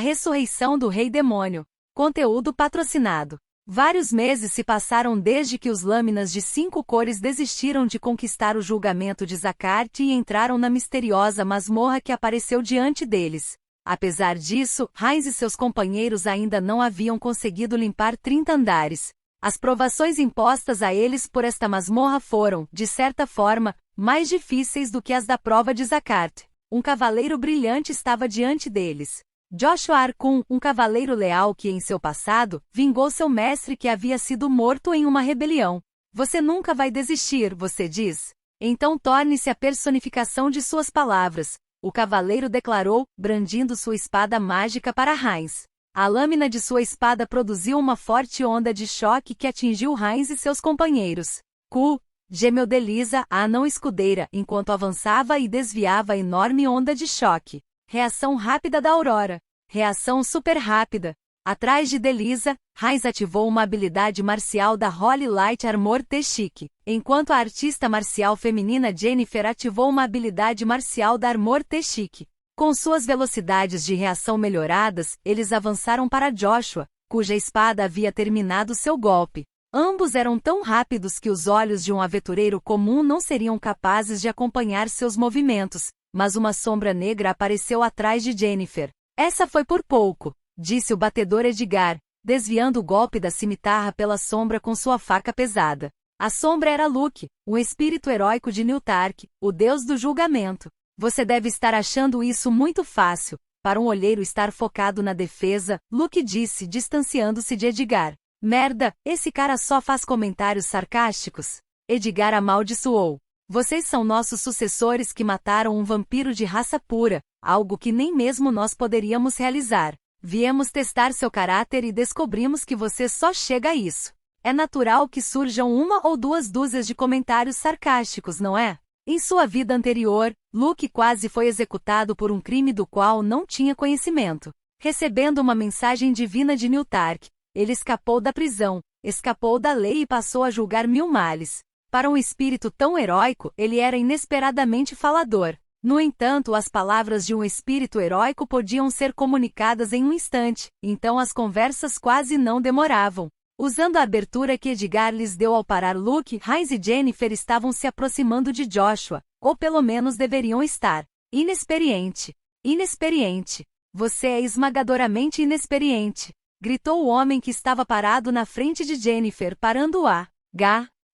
ressurreição do Rei Demônio. Conteúdo patrocinado. Vários meses se passaram desde que os Lâminas de 5 cores desistiram de conquistar o julgamento de Zacarte e entraram na misteriosa masmorra que apareceu diante deles. Apesar disso, Heinz e seus companheiros ainda não haviam conseguido limpar 30 andares. As provações impostas a eles por esta masmorra foram, de certa forma, mais difíceis do que as da prova de Zacarte. Um cavaleiro brilhante estava diante deles. Joshua Arkun, um cavaleiro leal que em seu passado, vingou seu mestre que havia sido morto em uma rebelião. Você nunca vai desistir, você diz? Então torne-se a personificação de suas palavras. O cavaleiro declarou, brandindo sua espada mágica para Heinz. A lâmina de sua espada produziu uma forte onda de choque que atingiu Heinz e seus companheiros. Gemeu Delisa, a anã escudeira, enquanto avançava e desviava a enorme onda de choque. Reação rápida da Aurora. Reação super rápida. Atrás de Delisa, Heinz ativou uma habilidade marcial da Holy Light Armor T-Chic, enquanto a artista marcial feminina Jennifer ativou uma habilidade marcial da Armor T-Chic. Com suas velocidades de reação melhoradas, eles avançaram para Joshua, cuja espada havia terminado seu golpe. Ambos eram tão rápidos que os olhos de um aventureiro comum não seriam capazes de acompanhar seus movimentos. Mas uma sombra negra apareceu atrás de Jennifer. Essa foi por pouco, disse o batedor Edgar, desviando o golpe da cimitarra pela sombra com sua faca pesada. A sombra era Luke, um espírito heróico de Niltark, o deus do julgamento. Você deve estar achando isso muito fácil. Para um olheiro estar focado na defesa, Luke disse, distanciando-se de Edgar. Merda, esse cara só faz comentários sarcásticos. Edgar amaldiçoou. Vocês são nossos sucessores que mataram um vampiro de raça pura, algo que nem mesmo nós poderíamos realizar. Viemos testar seu caráter e descobrimos que você só chega a isso. É natural que surjam 1 ou 2 dúzias de comentários sarcásticos, não é? Em sua vida anterior, Luke quase foi executado por um crime do qual não tinha conhecimento. Recebendo uma mensagem divina de Niltark, ele escapou da prisão, escapou da lei e passou a julgar 1000 males. Para um espírito tão heróico, ele era inesperadamente falador. No entanto, as palavras de um espírito heróico podiam ser comunicadas em um instante, então as conversas quase não demoravam. Usando a abertura que Edgar lhes deu ao parar Luke, Heinz e Jennifer estavam se aproximando de Joshua, ou pelo menos deveriam estar. Inexperiente. Inexperiente. Você é esmagadoramente inexperiente, gritou o homem que estava parado na frente de Jennifer, parando-a.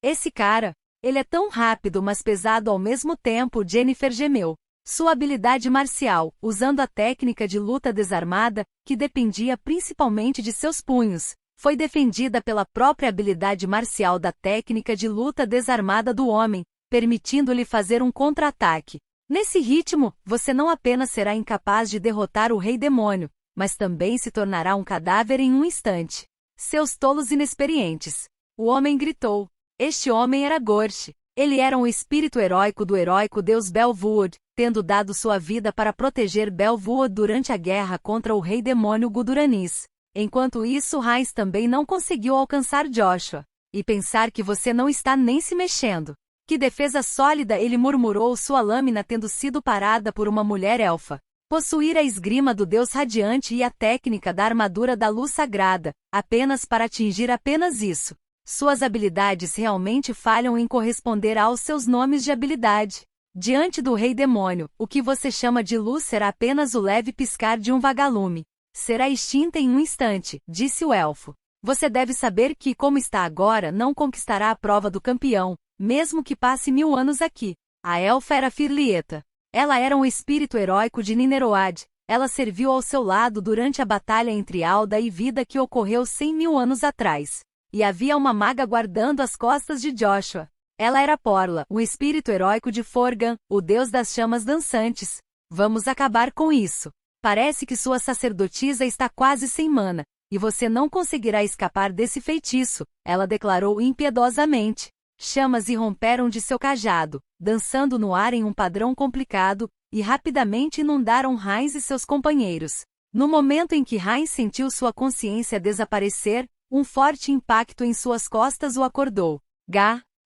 Esse cara, ele é tão rápido mas pesado ao mesmo tempo, Jennifer gemeu. Sua habilidade marcial, usando a técnica de luta desarmada, que dependia principalmente de seus punhos, foi defendida pela própria habilidade marcial da técnica de luta desarmada do homem, permitindo-lhe fazer um contra-ataque. Nesse ritmo, você não apenas será incapaz de derrotar o Rei Demônio, mas também se tornará um cadáver em um instante. Seus tolos inexperientes. O homem gritou. Este homem era Gorsh. Ele era um espírito heróico do heróico deus Belvood, tendo dado sua vida para proteger Belvood durante a guerra contra o rei demônio Guduranis. Enquanto isso, Heinz também não conseguiu alcançar Joshua. E pensar que você não está nem se mexendo. Que defesa sólida, ele murmurou, sua lâmina tendo sido parada por uma mulher elfa. Possuir a esgrima do deus radiante e a técnica da armadura da luz sagrada, apenas para atingir apenas isso. Suas habilidades realmente falham em corresponder aos seus nomes de habilidade. Diante do Rei Demônio, o que você chama de luz será apenas o leve piscar de um vagalume. Será extinta em um instante, disse o elfo. Você deve saber que, como está agora, não conquistará a prova do campeão, mesmo que passe 1000 anos aqui. A elfa era Firlieta. Ela era um espírito heróico de Nineroad. Ela serviu ao seu lado durante a batalha entre Alda e Vida que ocorreu 100.000 anos atrás. E havia uma maga guardando as costas de Joshua. Ela era Porla, um espírito heróico de Forgan, o deus das chamas dançantes. Vamos acabar com isso. Parece que sua sacerdotisa está quase sem mana, e você não conseguirá escapar desse feitiço, ela declarou impiedosamente. Chamas irromperam de seu cajado, dançando no ar em um padrão complicado, e rapidamente inundaram Heinz e seus companheiros. No momento em que Heinz sentiu sua consciência desaparecer, um forte impacto em suas costas o acordou.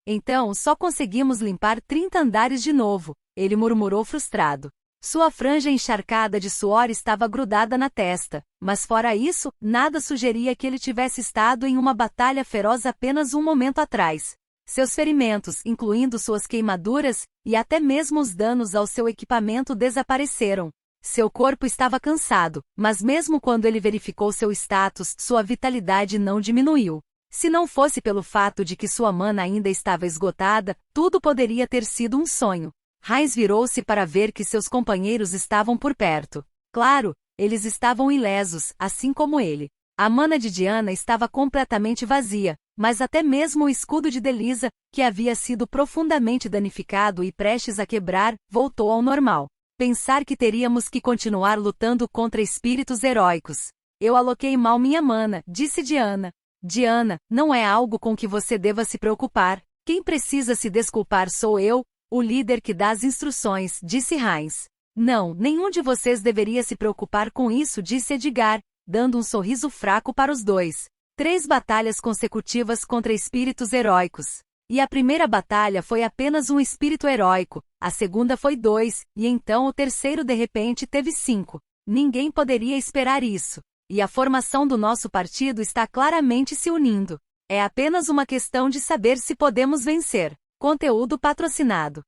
Então só conseguimos limpar 30 andares de novo, ele murmurou frustrado. Sua franja encharcada de suor estava grudada na testa, mas fora isso, nada sugeria que ele tivesse estado em uma batalha feroz apenas um momento atrás. Seus ferimentos, incluindo suas queimaduras, e até mesmo os danos ao seu equipamento desapareceram. Seu corpo estava cansado, mas mesmo quando ele verificou seu status, sua vitalidade não diminuiu. Se não fosse pelo fato de que sua mana ainda estava esgotada, tudo poderia ter sido um sonho. Heinz virou-se para ver que seus companheiros estavam por perto. Claro, eles estavam ilesos, assim como ele. A mana de Diana estava completamente vazia, mas até mesmo o escudo de Delisa, que havia sido profundamente danificado e prestes a quebrar, voltou ao normal. Pensar que teríamos que continuar lutando contra espíritos heróicos. Eu aloquei mal minha mana, disse Diana. Diana, não é algo com que você deva se preocupar. Quem precisa se desculpar sou eu, o líder que dá as instruções, disse Heinz. Não, nenhum de vocês deveria se preocupar com isso, disse Edgar, dando um sorriso fraco para os dois. 3 batalhas consecutivas contra espíritos heróicos. E a primeira batalha foi apenas um espírito heróico, a segunda foi 2, e então o terceiro de repente teve 5. Ninguém poderia esperar isso. E a formação do nosso partido está claramente se unindo. É apenas uma questão de saber se podemos vencer. Conteúdo patrocinado.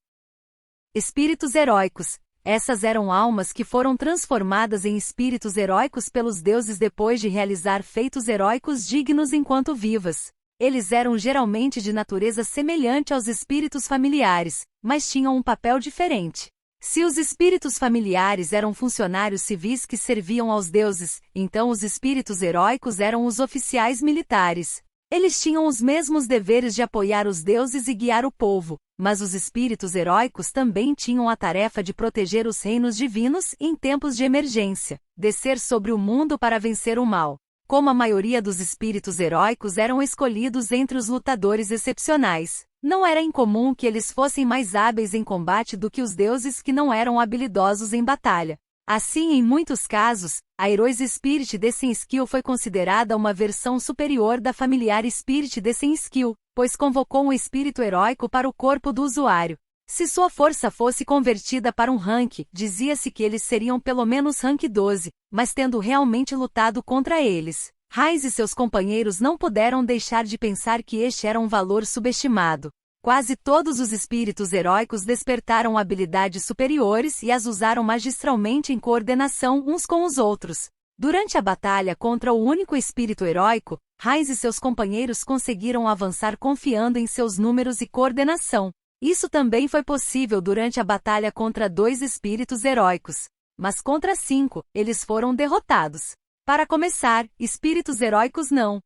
Espíritos heróicos. Essas eram almas que foram transformadas em espíritos heróicos pelos deuses depois de realizar feitos heróicos dignos enquanto vivas. Eles eram geralmente de natureza semelhante aos espíritos familiares, mas tinham um papel diferente. Se os espíritos familiares eram funcionários civis que serviam aos deuses, então os espíritos heróicos eram os oficiais militares. Eles tinham os mesmos deveres de apoiar os deuses e guiar o povo, mas os espíritos heróicos também tinham a tarefa de proteger os reinos divinos em tempos de emergência, descer sobre o mundo para vencer o mal. Como a maioria dos espíritos heróicos eram escolhidos entre os lutadores excepcionais, não era incomum que eles fossem mais hábeis em combate do que os deuses que não eram habilidosos em batalha. Assim, em muitos casos, a Heroes Spirit Descent Skill foi considerada uma versão superior da familiar Spirit Descent Skill, pois convocou um espírito heróico para o corpo do usuário. Se sua força fosse convertida para um rank, dizia-se que eles seriam pelo menos rank 12, mas tendo realmente lutado contra eles, Heinz e seus companheiros não puderam deixar de pensar que este era um valor subestimado. Quase todos os espíritos heróicos despertaram habilidades superiores e as usaram magistralmente em coordenação uns com os outros. Durante a batalha contra o único espírito heróico, Heinz e seus companheiros conseguiram avançar confiando em seus números e coordenação. Isso também foi possível durante a batalha contra 2 espíritos heróicos. Mas contra 5, eles foram derrotados. Para começar, espíritos heróicos não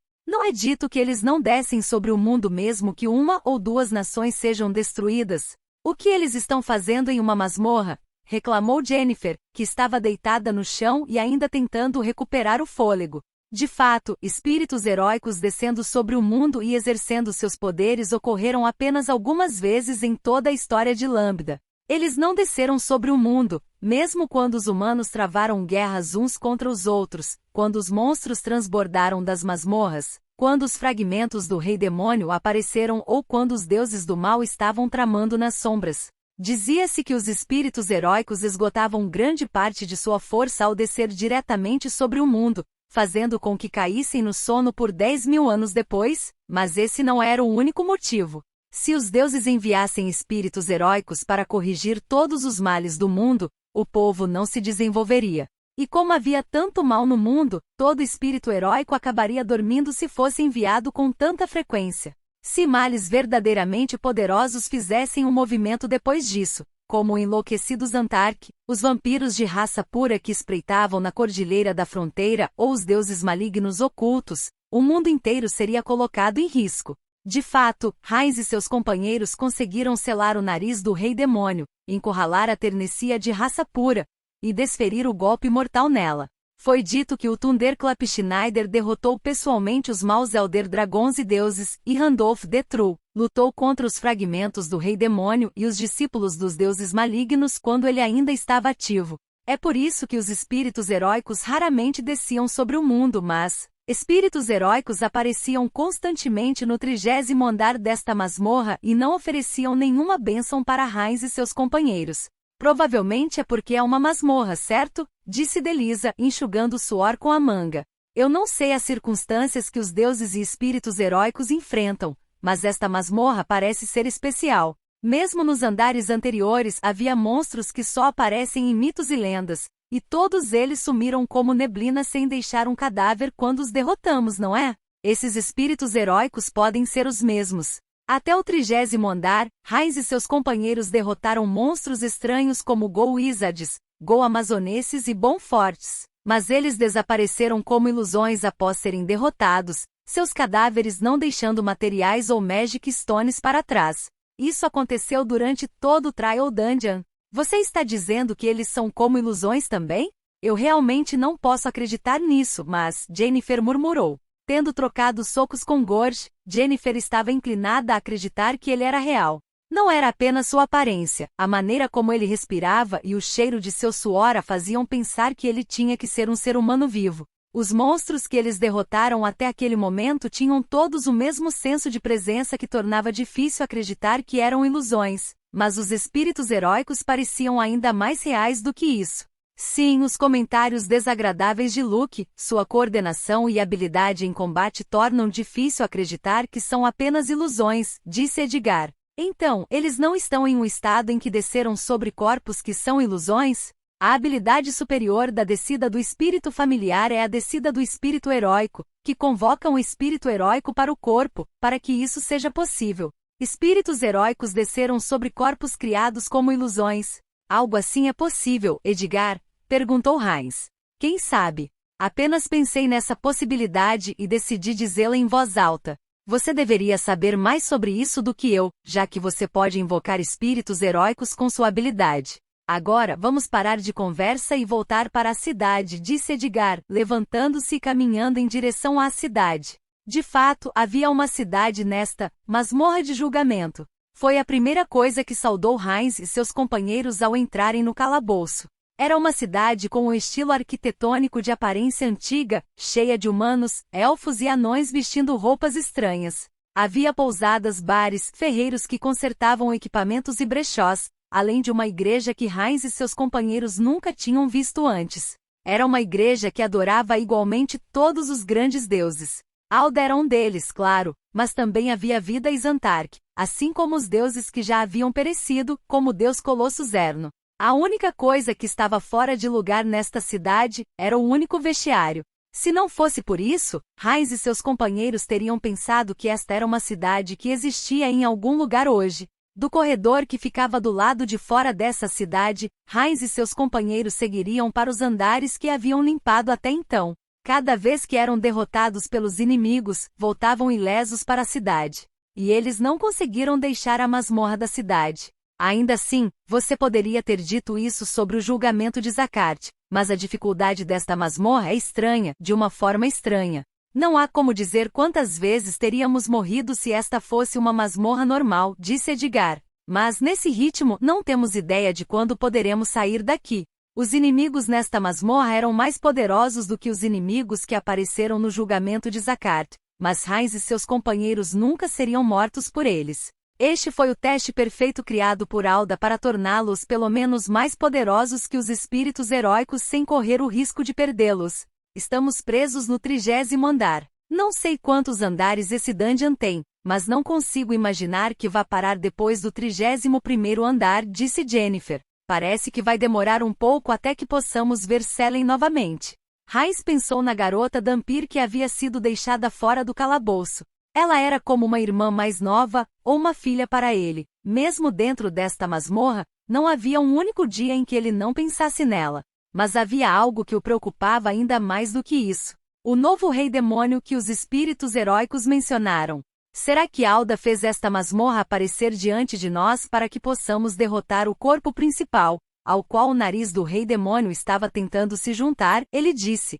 é dito que eles não descem sobre o mundo mesmo que 1 ou 2 nações sejam destruídas. O que eles estão fazendo em uma masmorra? Reclamou Jennifer, que estava deitada no chão e ainda tentando recuperar o fôlego. De fato, espíritos heróicos descendo sobre o mundo e exercendo seus poderes ocorreram apenas algumas vezes em toda a história de Lambda. Eles não desceram sobre o mundo, mesmo quando os humanos travaram guerras uns contra os outros, quando os monstros transbordaram das masmorras, quando os fragmentos do Rei Demônio apareceram ou quando os deuses do mal estavam tramando nas sombras. Dizia-se que os espíritos heróicos esgotavam grande parte de sua força ao descer diretamente sobre o mundo, fazendo com que caíssem no sono por 10.000 anos depois, mas esse não era o único motivo. Se os deuses enviassem espíritos heróicos para corrigir todos os males do mundo, o povo não se desenvolveria. E como havia tanto mal no mundo, todo espírito heróico acabaria dormindo se fosse enviado com tanta frequência. Se males verdadeiramente poderosos fizessem um movimento depois disso, como o enlouquecido Zantark, os vampiros de raça pura que espreitavam na Cordilheira da Fronteira ou os deuses malignos ocultos, o mundo inteiro seria colocado em risco. De fato, Heinz e seus companheiros conseguiram selar o nariz do Rei Demônio, encurralar a Ternecia de raça pura, e desferir o golpe mortal nela. Foi dito que o Thunderclap Schneider derrotou pessoalmente os maus Elder Dragões e deuses, e Randolph the True lutou contra os fragmentos do Rei Demônio e os discípulos dos deuses malignos quando ele ainda estava ativo. É por isso que os espíritos heróicos raramente desciam sobre o mundo, mas espíritos heróicos apareciam constantemente no 30º andar desta masmorra e não ofereciam nenhuma bênção para Heinz e seus companheiros. Provavelmente é porque é uma masmorra, certo? Disse Delisa, enxugando o suor com a manga. Eu não sei as circunstâncias que os deuses e espíritos heróicos enfrentam, mas esta masmorra parece ser especial. Mesmo nos andares anteriores havia monstros que só aparecem em mitos e lendas, e todos eles sumiram como neblina sem deixar um cadáver quando os derrotamos, não é? Esses espíritos heróicos podem ser os mesmos. Até o 30º andar, Heinz e seus companheiros derrotaram monstros estranhos como Gol-Wizards, Gol-Amazoneses e Bonfortes. Mas eles desapareceram como ilusões após serem derrotados, seus cadáveres não deixando materiais ou Magic Stones para trás. Isso aconteceu durante todo o Trial Dungeon. Você está dizendo que eles são como ilusões também? Eu realmente não posso acreditar nisso, mas Jennifer murmurou. Tendo trocado socos com Gorge, Jennifer estava inclinada a acreditar que ele era real. Não era apenas sua aparência, a maneira como ele respirava e o cheiro de seu suor a faziam pensar que ele tinha que ser um ser humano vivo. Os monstros que eles derrotaram até aquele momento tinham todos o mesmo senso de presença que tornava difícil acreditar que eram ilusões, mas os espíritos heróicos pareciam ainda mais reais do que isso. Sim, os comentários desagradáveis de Luke, sua coordenação e habilidade em combate tornam difícil acreditar que são apenas ilusões, disse Edgar. Então, eles não estão em um estado em que desceram sobre corpos que são ilusões? A habilidade superior da descida do espírito familiar é a descida do espírito heróico, que convoca um espírito heróico para o corpo, para que isso seja possível. Espíritos heróicos desceram sobre corpos criados como ilusões. Algo assim é possível, Edgar? Perguntou Heinz. Quem sabe? Apenas pensei nessa possibilidade e decidi dizê-la em voz alta. Você deveria saber mais sobre isso do que eu, já que você pode invocar espíritos heróicos com sua habilidade. Agora, vamos parar de conversa e voltar para a cidade, disse Edgar, levantando-se e caminhando em direção à cidade. De fato, havia uma cidade nesta masmorra de julgamento. Foi a primeira coisa que saudou Heinz e seus companheiros ao entrarem no calabouço. Era uma cidade com um estilo arquitetônico de aparência antiga, cheia de humanos, elfos e anões vestindo roupas estranhas. Havia pousadas, bares, ferreiros que consertavam equipamentos e brechós, além de uma igreja que Heinz e seus companheiros nunca tinham visto antes. Era uma igreja que adorava igualmente todos os grandes deuses. Alda era um deles, claro, mas também havia Vida e Xantark, assim como os deuses que já haviam perecido, como o deus Colosso Zerno. A única coisa que estava fora de lugar nesta cidade era o único vestiário. Se não fosse por isso, Heinz e seus companheiros teriam pensado que esta era uma cidade que existia em algum lugar hoje. Do corredor que ficava do lado de fora dessa cidade, Heinz e seus companheiros seguiriam para os andares que haviam limpado até então. Cada vez que eram derrotados pelos inimigos, voltavam ilesos para a cidade. E eles não conseguiram deixar a masmorra da cidade. Ainda assim, você poderia ter dito isso sobre o julgamento de Zakart, mas a dificuldade desta masmorra é estranha, de uma forma estranha. Não há como dizer quantas vezes teríamos morrido se esta fosse uma masmorra normal, disse Edgar. Mas nesse ritmo não temos ideia de quando poderemos sair daqui. Os inimigos nesta masmorra eram mais poderosos do que os inimigos que apareceram no julgamento de Zakart, mas Heinz e seus companheiros nunca seriam mortos por eles. Este foi o teste perfeito criado por Alda para torná-los pelo menos mais poderosos que os espíritos heróicos sem correr o risco de perdê-los. Estamos presos no 30º andar. Não sei quantos andares esse dungeon tem, mas não consigo imaginar que vá parar depois do 31º andar, disse Jennifer. Parece que vai demorar um pouco até que possamos ver Selen novamente. Heinz pensou na garota Dhampir que havia sido deixada fora do calabouço. Ela era como uma irmã mais nova, ou uma filha para ele. Mesmo dentro desta masmorra, não havia um único dia em que ele não pensasse nela. Mas havia algo que o preocupava ainda mais do que isso. O novo rei demônio que os espíritos heróicos mencionaram. Será que Alda fez esta masmorra aparecer diante de nós para que possamos derrotar o corpo principal, ao qual o nariz do rei demônio estava tentando se juntar? Ele disse.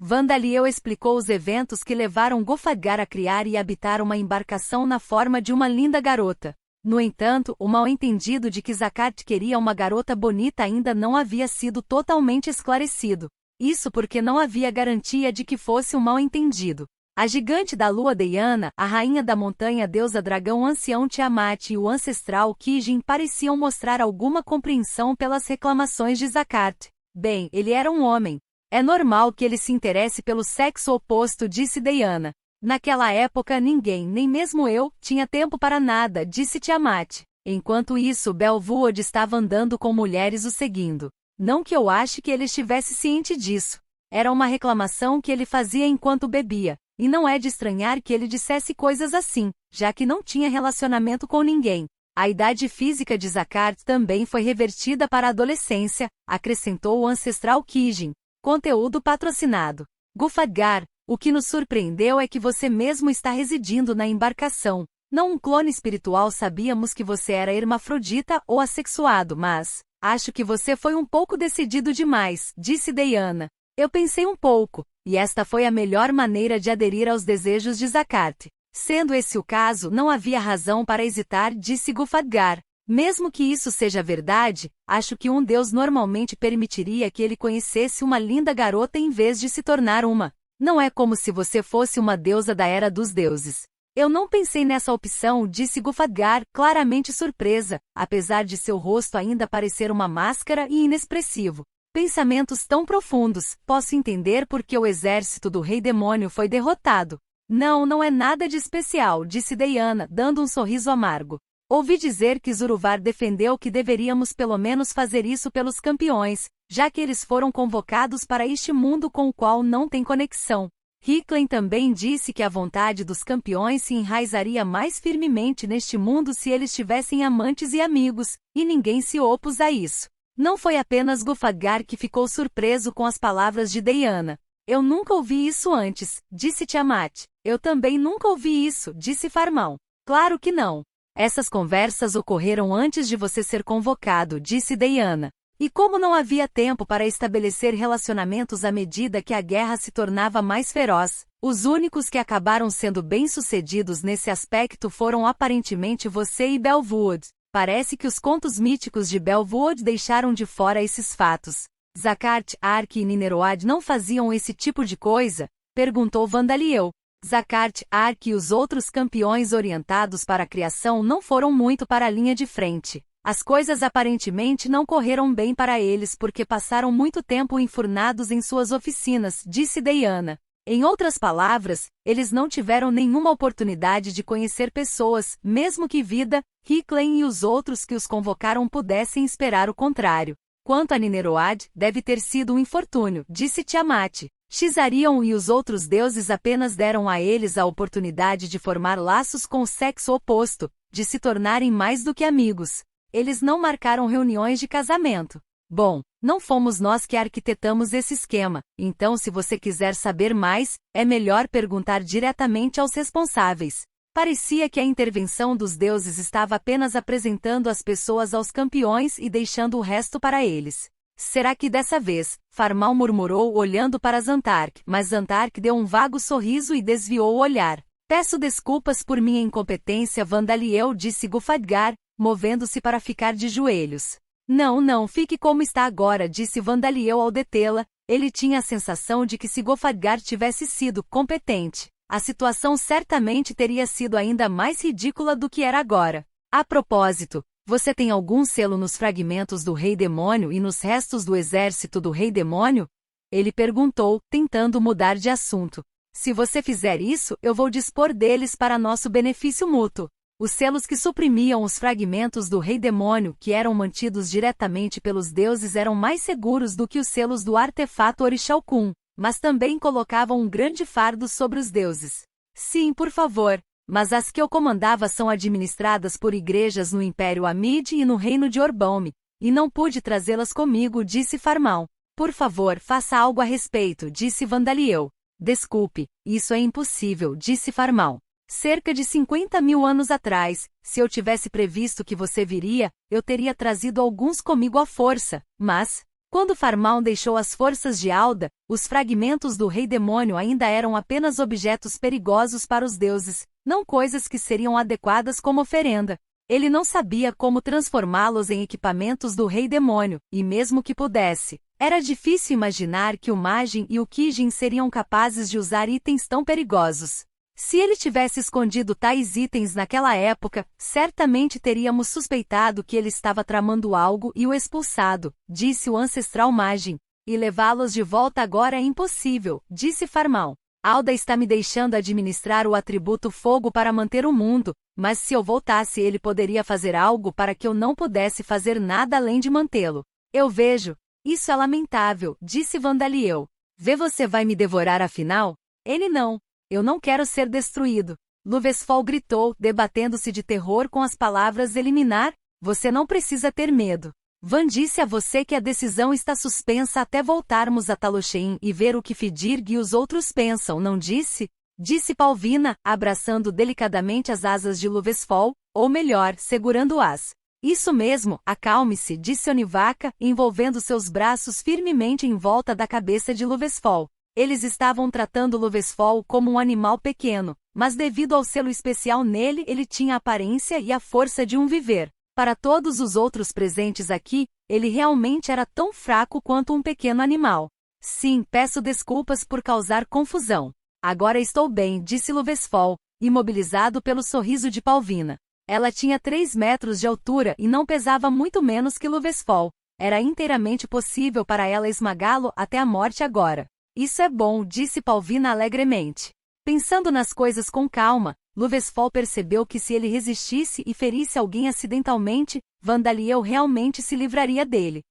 Vandaliel explicou os eventos que levaram Gofaggar a criar e habitar uma embarcação na forma de uma linda garota. No entanto, o mal-entendido de que Zakart queria uma garota bonita ainda não havia sido totalmente esclarecido. Isso porque não havia garantia de que fosse um mal-entendido. A gigante da lua Deiana, a rainha da montanha deusa dragão ancião Tiamat e o ancestral Kijin pareciam mostrar alguma compreensão pelas reclamações de Zakart. Bem, ele era um homem. É normal que ele se interesse pelo sexo oposto, disse Deiana. Naquela época ninguém, nem mesmo eu, tinha tempo para nada, disse Tiamat. Enquanto isso, Belvood estava andando com mulheres o seguindo. Não que eu ache que ele estivesse ciente disso. Era uma reclamação que ele fazia enquanto bebia, e não é de estranhar que ele dissesse coisas assim, já que não tinha relacionamento com ninguém. A idade física de Zakart também foi revertida para a adolescência, acrescentou o ancestral Kijin. Conteúdo patrocinado. Gufadgar, o que nos surpreendeu é que você mesmo está residindo na embarcação. Não um clone espiritual, sabíamos que você era hermafrodita ou assexuado, mas acho que você foi um pouco decidido demais, disse Deiana. Eu pensei um pouco, e esta foi a melhor maneira de aderir aos desejos de Zakart. Sendo esse o caso, não havia razão para hesitar, disse Gufadgar. Mesmo que isso seja verdade, acho que um deus normalmente permitiria que ele conhecesse uma linda garota em vez de se tornar uma. Não é como se você fosse uma deusa da Era dos Deuses. Eu não pensei nessa opção, disse Gufadgar, claramente surpresa, apesar de seu rosto ainda parecer uma máscara e inexpressivo. Pensamentos tão profundos, posso entender por que o exército do Rei Demônio foi derrotado. Não, não é nada de especial, disse Deiana, dando um sorriso amargo. Ouvi dizer que Zuruvar defendeu que deveríamos pelo menos fazer isso pelos campeões, já que eles foram convocados para este mundo com o qual não tem conexão. Hicklin também disse que a vontade dos campeões se enraizaria mais firmemente neste mundo se eles tivessem amantes e amigos, e ninguém se opôs a isso. Não foi apenas Gufadgar que ficou surpreso com as palavras de Deiana. Eu nunca ouvi isso antes, disse Tiamat. Eu também nunca ouvi isso, disse Farmão. Claro que não. Essas conversas ocorreram antes de você ser convocado, disse Deiana. E como não havia tempo para estabelecer relacionamentos à medida que a guerra se tornava mais feroz, os únicos que acabaram sendo bem-sucedidos nesse aspecto foram aparentemente você e Belvood. Parece que os contos míticos de Belvood deixaram de fora esses fatos. Zakart, Ark e Nineroad não faziam esse tipo de coisa? Perguntou Vandaliel. Zakart, Ark e os outros campeões orientados para a criação não foram muito para a linha de frente. As coisas aparentemente não correram bem para eles porque passaram muito tempo enfurnados em suas oficinas, disse Deiana. Em outras palavras, eles não tiveram nenhuma oportunidade de conhecer pessoas, mesmo que Vida, Hicklin e os outros que os convocaram pudessem esperar o contrário. Quanto a Nineroad, deve ter sido um infortúnio, disse Tiamat. Xarion e os outros deuses apenas deram a eles a oportunidade de formar laços com o sexo oposto, de se tornarem mais do que amigos. Eles não marcaram reuniões de casamento. Bom, não fomos nós que arquitetamos esse esquema, então se você quiser saber mais, é melhor perguntar diretamente aos responsáveis. Parecia que a intervenção dos deuses estava apenas apresentando as pessoas aos campeões e deixando o resto para eles. Será que dessa vez? Farmal murmurou olhando para Zantark, mas Zantark deu um vago sorriso e desviou o olhar. Peço desculpas por minha incompetência, Vandaliel, disse Gufadgar, movendo-se para ficar de joelhos. Não, fique como está agora, disse Vandaliel ao detê-la. Ele tinha a sensação de que se Gufadgar tivesse sido competente, a situação certamente teria sido ainda mais ridícula do que era agora. A propósito, você tem algum selo nos fragmentos do Rei Demônio e nos restos do exército do Rei Demônio? Ele perguntou, tentando mudar de assunto. Se você fizer isso, eu vou dispor deles para nosso benefício mútuo. Os selos que suprimiam os fragmentos do Rei Demônio, que eram mantidos diretamente pelos deuses, eram mais seguros do que os selos do artefato Orixalcum, mas também colocavam um grande fardo sobre os deuses. Sim, por favor, mas as que eu comandava são administradas por igrejas no Império Amid e no Reino de Orbaume, e não pude trazê-las comigo, disse Farmal. Por favor, faça algo a respeito, disse Vandaliel. Desculpe, isso é impossível, disse Farmal. Cerca de 50.000 anos atrás, se eu tivesse previsto que você viria, eu teria trazido alguns comigo à força, mas, quando Farmal deixou as forças de Alda, os fragmentos do Rei Demônio ainda eram apenas objetos perigosos para os deuses, não coisas que seriam adequadas como oferenda. Ele não sabia como transformá-los em equipamentos do Rei Demônio, e mesmo que pudesse, era difícil imaginar que o Majin e o Kijin seriam capazes de usar itens tão perigosos. Se ele tivesse escondido tais itens naquela época, certamente teríamos suspeitado que ele estava tramando algo e o expulsado, disse o ancestral Majin. E levá-los de volta agora é impossível, disse Farmão. Alda está me deixando administrar o atributo fogo para manter o mundo, mas se eu voltasse ele poderia fazer algo para que eu não pudesse fazer nada além de mantê-lo. Eu vejo. Isso é lamentável, disse Vandaliel. Vê, você vai me devorar afinal? Ele não. Eu não quero ser destruído. Luvesfol gritou, debatendo-se de terror com as palavras eliminar. Você não precisa ter medo. Van disse a você que a decisão está suspensa até voltarmos a Talosheim e ver o que Fidirg e os outros pensam, não disse? Disse Palvina, abraçando delicadamente as asas de Luvesfol, ou melhor, segurando-as. Isso mesmo, acalme-se, disse Onivaka, envolvendo seus braços firmemente em volta da cabeça de Luvesfol. Eles estavam tratando Luvesfol como um animal pequeno, mas devido ao selo especial nele ele tinha a aparência e a força de um viver. Para todos os outros presentes aqui, ele realmente era tão fraco quanto um pequeno animal. Sim, peço desculpas por causar confusão. Agora estou bem, disse Luvesfol, imobilizado pelo sorriso de Palvina. Ela tinha 3 metros de altura e não pesava muito menos que Luvesfol. Era inteiramente possível para ela esmagá-lo até a morte agora. Isso é bom, disse Palvina alegremente. Pensando nas coisas com calma, Luvesfol percebeu que se ele resistisse e ferisse alguém acidentalmente, Vandaliel realmente se livraria dele.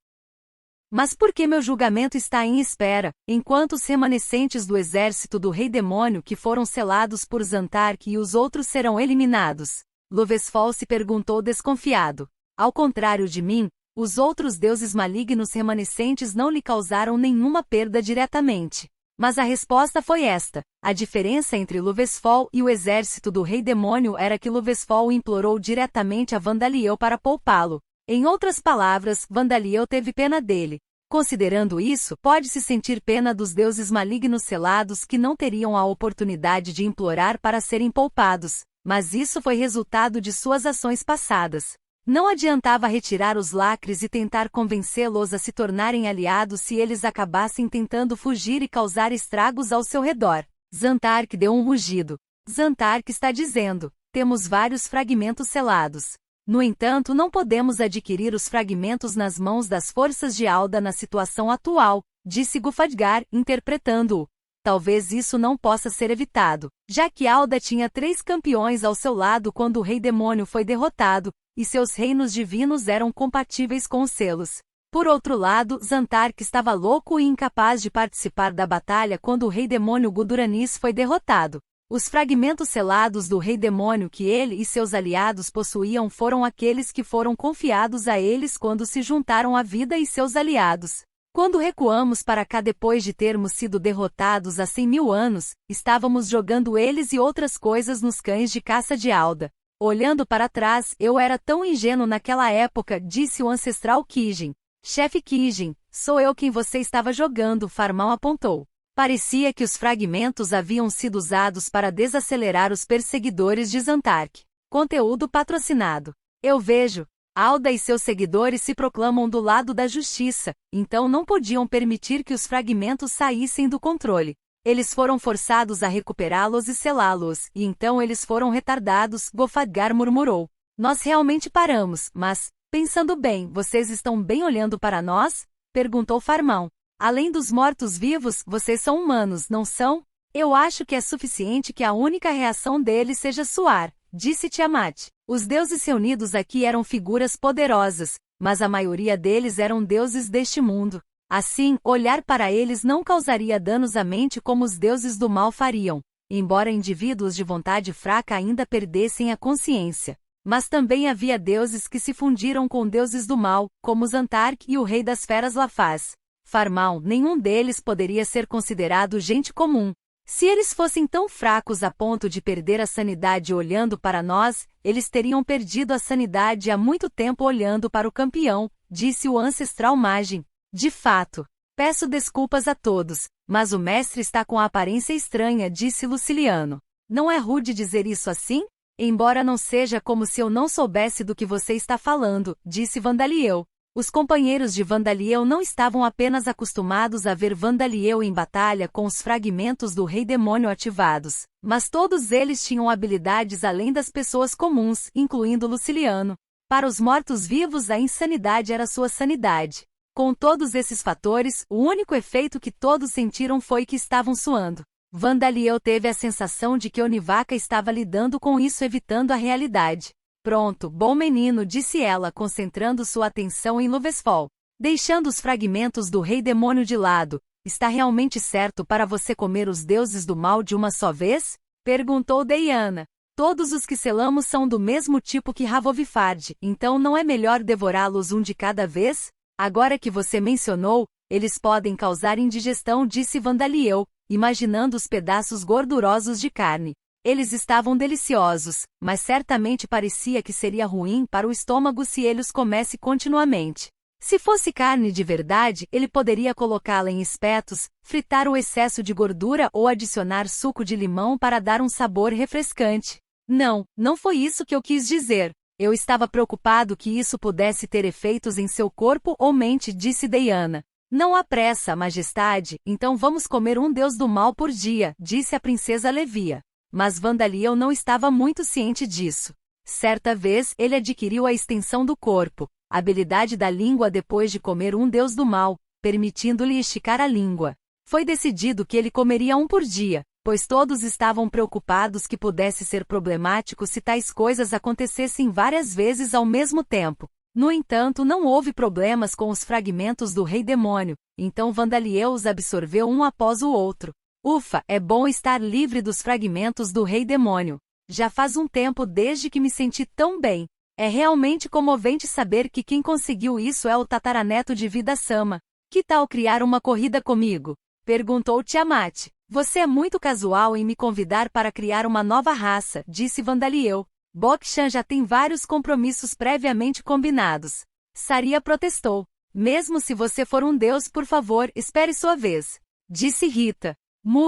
Mas por que meu julgamento está em espera, enquanto os remanescentes do exército do Rei Demônio que foram selados por Zantark e os outros serão eliminados? Luvesfol se perguntou desconfiado. Ao contrário de mim, os outros deuses malignos remanescentes não lhe causaram nenhuma perda diretamente. Mas a resposta foi esta. A diferença entre Luvesfol e o exército do Rei Demônio era que Luvesfol implorou diretamente a Vandaliel para poupá-lo. Em outras palavras, Vandaliel teve pena dele. Considerando isso, pode-se sentir pena dos deuses malignos selados que não teriam a oportunidade de implorar para serem poupados. Mas isso foi resultado de suas ações passadas. Não adiantava retirar os lacres e tentar convencê-los a se tornarem aliados se eles acabassem tentando fugir e causar estragos ao seu redor. Zantark deu um rugido. Zantark está dizendo, temos vários fragmentos selados. No entanto, não podemos adquirir os fragmentos nas mãos das forças de Alda na situação atual, disse Gufadgar, interpretando-o. Talvez isso não possa ser evitado, já que Alda tinha 3 campeões ao seu lado quando o Rei Demônio foi derrotado, e seus reinos divinos eram compatíveis com os selos. Por outro lado, Zantark estava louco e incapaz de participar da batalha quando o Rei Demônio Guduranis foi derrotado. Os fragmentos selados do Rei Demônio que ele e seus aliados possuíam foram aqueles que foram confiados a eles quando se juntaram à vida e seus aliados. Quando recuamos para cá depois de termos sido derrotados há 100.000 anos, estávamos jogando eles e outras coisas nos cães de caça de Alda. Olhando para trás, eu era tão ingênuo naquela época, disse o ancestral Kijin. Chefe Kijin, sou eu quem você estava jogando, Farmão apontou. Parecia que os fragmentos haviam sido usados para desacelerar os perseguidores de Zantark. Conteúdo patrocinado. Eu vejo. Alda e seus seguidores se proclamam do lado da justiça, então não podiam permitir que os fragmentos saíssem do controle. Eles foram forçados a recuperá-los e selá-los, e então eles foram retardados, Gofadgar murmurou. Nós realmente paramos, mas, pensando bem, vocês estão bem olhando para nós? Perguntou Farmão. Além dos mortos-vivos, vocês são humanos, não são? Eu acho que é suficiente que a única reação deles seja suar, disse Tiamat. Os deuses reunidos aqui eram figuras poderosas, mas a maioria deles eram deuses deste mundo. Assim, olhar para eles não causaria danos à mente como os deuses do mal fariam, embora indivíduos de vontade fraca ainda perdessem a consciência. Mas também havia deuses que se fundiram com deuses do mal, como Zantark e o rei das feras Lafaz. Farmão, nenhum deles poderia ser considerado gente comum. Se eles fossem tão fracos a ponto de perder a sanidade olhando para nós, eles teriam perdido a sanidade há muito tempo olhando para o campeão, disse o ancestral Majin. De fato. Peço desculpas a todos, mas o mestre está com a aparência estranha, disse Luciliano. Não é rude dizer isso assim? Embora não seja como se eu não soubesse do que você está falando, disse Vandaliel. Os companheiros de Vandaliel não estavam apenas acostumados a ver Vandaliel em batalha com os fragmentos do Rei Demônio ativados, mas todos eles tinham habilidades além das pessoas comuns, incluindo Luciliano. Para os mortos-vivos a insanidade era sua sanidade. Com todos esses fatores, o único efeito que todos sentiram foi que estavam suando. Vandaliel teve a sensação de que Onivaka estava lidando com isso evitando a realidade. Pronto, bom menino, disse ela concentrando sua atenção em Luvesfol. Deixando os fragmentos do Rei Demônio de lado, está realmente certo para você comer os deuses do mal de uma só vez? Perguntou Diana. Todos os que selamos são do mesmo tipo que Ravovifard, então não é melhor devorá-los um de cada vez? Agora que você mencionou, eles podem causar indigestão, disse Vandaliel, imaginando os pedaços gordurosos de carne. Eles estavam deliciosos, mas certamente parecia que seria ruim para o estômago se ele os comesse continuamente. Se fosse carne de verdade, ele poderia colocá-la em espetos, fritar o excesso de gordura ou adicionar suco de limão para dar um sabor refrescante. Não, não foi isso que eu quis dizer. Eu estava preocupado que isso pudesse ter efeitos em seu corpo ou mente, disse Diana. Não há pressa, majestade, então vamos comer um deus do mal por dia, disse a princesa Levia. Mas Vandaliel não estava muito ciente disso. Certa vez, ele adquiriu a extensão do corpo, a habilidade da língua depois de comer um deus do mal, permitindo-lhe esticar a língua. Foi decidido que ele comeria um por dia, pois todos estavam preocupados que pudesse ser problemático se tais coisas acontecessem várias vezes ao mesmo tempo. No entanto, não houve problemas com os fragmentos do Rei Demônio, então Vandaliel os absorveu um após o outro. Ufa, é bom estar livre dos fragmentos do Rei Demônio. Já faz um tempo desde que me senti tão bem. É realmente comovente saber que quem conseguiu isso é o tataraneto de Vida-sama. Que tal criar uma corrida comigo? Perguntou Tiamat. Você é muito casual em me convidar para criar uma nova raça, disse Vandaliel. Bokshan já tem vários compromissos previamente combinados. Saria protestou. Mesmo se você for um deus, por favor, espere sua vez. Disse Rita.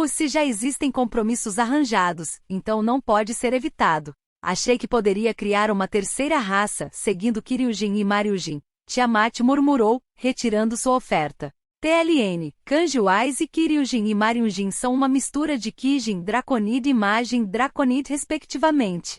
Se já existem compromissos arranjados, então não pode ser evitado. Achei que poderia criar uma terceira raça, seguindo Kiryujin e Maryujin. Tiamat murmurou, retirando sua oferta. TLN, Kanji-Wise e Kiryujin e Maryujin são uma mistura de Kijin, Draconid e Majin, Draconid respectivamente.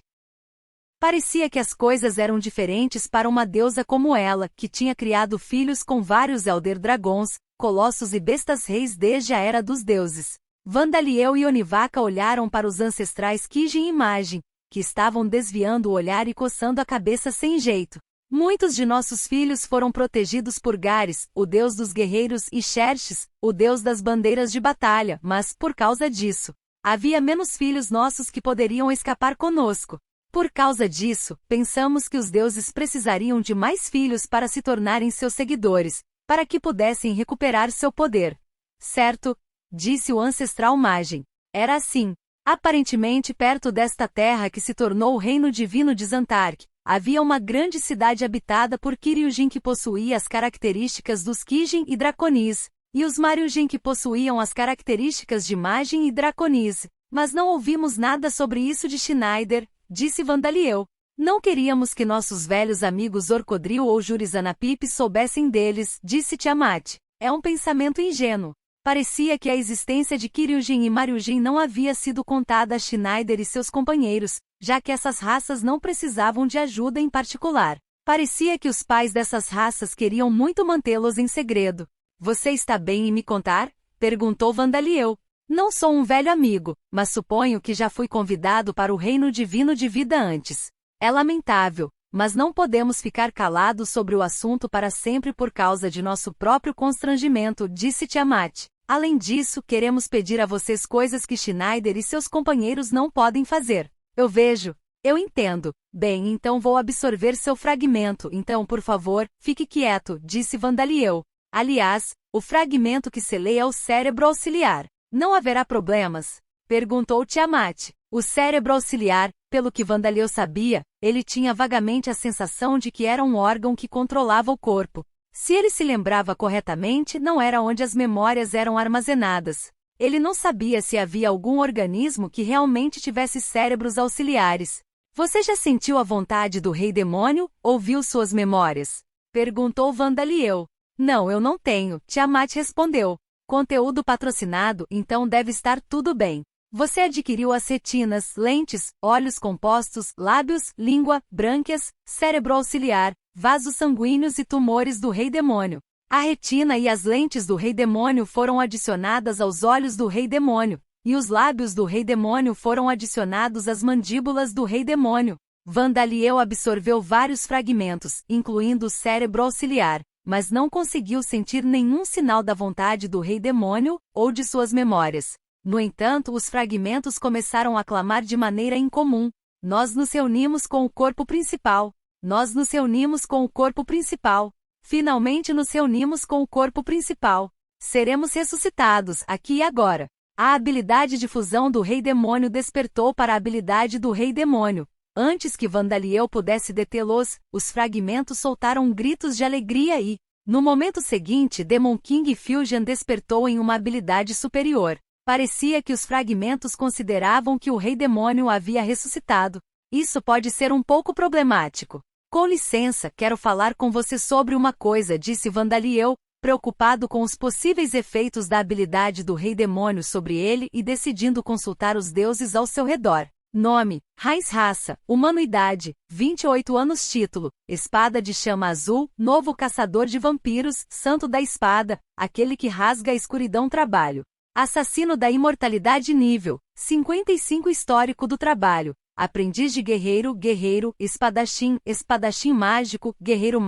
Parecia que as coisas eram diferentes para uma deusa como ela, que tinha criado filhos com vários Elder Dragons, colossos e bestas reis desde a Era dos Deuses. Vandaliel e Onivaka olharam para os ancestrais Kijin e Majin, que estavam desviando o olhar e coçando a cabeça sem jeito. Muitos de nossos filhos foram protegidos por Gares, o deus dos guerreiros, e Xerxes, o deus das bandeiras de batalha, mas, por causa disso, havia menos filhos nossos que poderiam escapar conosco. Por causa disso, pensamos que os deuses precisariam de mais filhos para se tornarem seus seguidores, para que pudessem recuperar seu poder. Certo? Disse o ancestral Majin. Era assim. Aparentemente perto desta terra que se tornou o reino divino de Zantark, havia uma grande cidade habitada por Kiryujin que possuía as características dos Kijin e Draconis, e os Maryujin que possuíam as características de Majin e Draconis. Mas não ouvimos nada sobre isso de Schneider, disse Vandaliel. Não queríamos que nossos velhos amigos Orcodril ou Jurizanapip soubessem deles, disse Tiamat. É um pensamento ingênuo. Parecia que a existência de Kiryujin e Maryujin não havia sido contada a Schneider e seus companheiros, já que essas raças não precisavam de ajuda em particular. Parecia que os pais dessas raças queriam muito mantê-los em segredo. Você está bem em me contar? Perguntou Vandaliel. Não sou um velho amigo, mas suponho que já fui convidado para o reino divino de vida antes. É lamentável, mas não podemos ficar calados sobre o assunto para sempre por causa de nosso próprio constrangimento, disse Tiamat. Além disso, queremos pedir a vocês coisas que Schneider e seus companheiros não podem fazer. Eu vejo. Eu entendo. Bem, então vou absorver seu fragmento, então por favor, fique quieto, disse Vandaliel. Aliás, o fragmento que selei é o cérebro auxiliar. Não haverá problemas? Perguntou Tiamat. O cérebro auxiliar, pelo que Vandaliel sabia, ele tinha vagamente a sensação de que era um órgão que controlava o corpo. Se ele se lembrava corretamente, não era onde as memórias eram armazenadas. Ele não sabia se havia algum organismo que realmente tivesse cérebros auxiliares. Você já sentiu a vontade do rei demônio, ou viu suas memórias? Perguntou Vandaliel. Não, eu não tenho, Tiamat respondeu. Conteúdo patrocinado, então deve estar tudo bem. Você adquiriu as retinas, lentes, olhos compostos, lábios, língua, brânquias, cérebro auxiliar, vasos sanguíneos e tumores do rei demônio. A retina e as lentes do rei demônio foram adicionadas aos olhos do rei demônio, e os lábios do rei demônio foram adicionados às mandíbulas do rei demônio. Vandaliel absorveu vários fragmentos, incluindo o cérebro auxiliar, mas não conseguiu sentir nenhum sinal da vontade do rei demônio, ou de suas memórias. No entanto, os fragmentos começaram a clamar de maneira incomum. Nós nos reunimos com o corpo principal. Nós nos reunimos com o corpo principal. Finalmente nos reunimos com o corpo principal. Seremos ressuscitados, aqui e agora. A habilidade de fusão do rei demônio despertou para a habilidade do rei demônio. Antes que Vandaliel pudesse detê-los, os fragmentos soltaram gritos de alegria e, no momento seguinte, Demon King Fusion despertou em uma habilidade superior. Parecia que os fragmentos consideravam que o rei demônio havia ressuscitado. Isso pode ser um pouco problemático. Com licença, quero falar com você sobre uma coisa, disse Vandaliel, preocupado com os possíveis efeitos da habilidade do rei demônio sobre ele e decidindo consultar os deuses ao seu redor. Nome, raiz raça, humanoidade, 28 anos título, espada de chama azul, novo caçador de vampiros, santo da espada, aquele que rasga a escuridão trabalho. Assassino da imortalidade nível, 55 histórico do trabalho, aprendiz de guerreiro, guerreiro, espadachim, espadachim mágico, guerreiro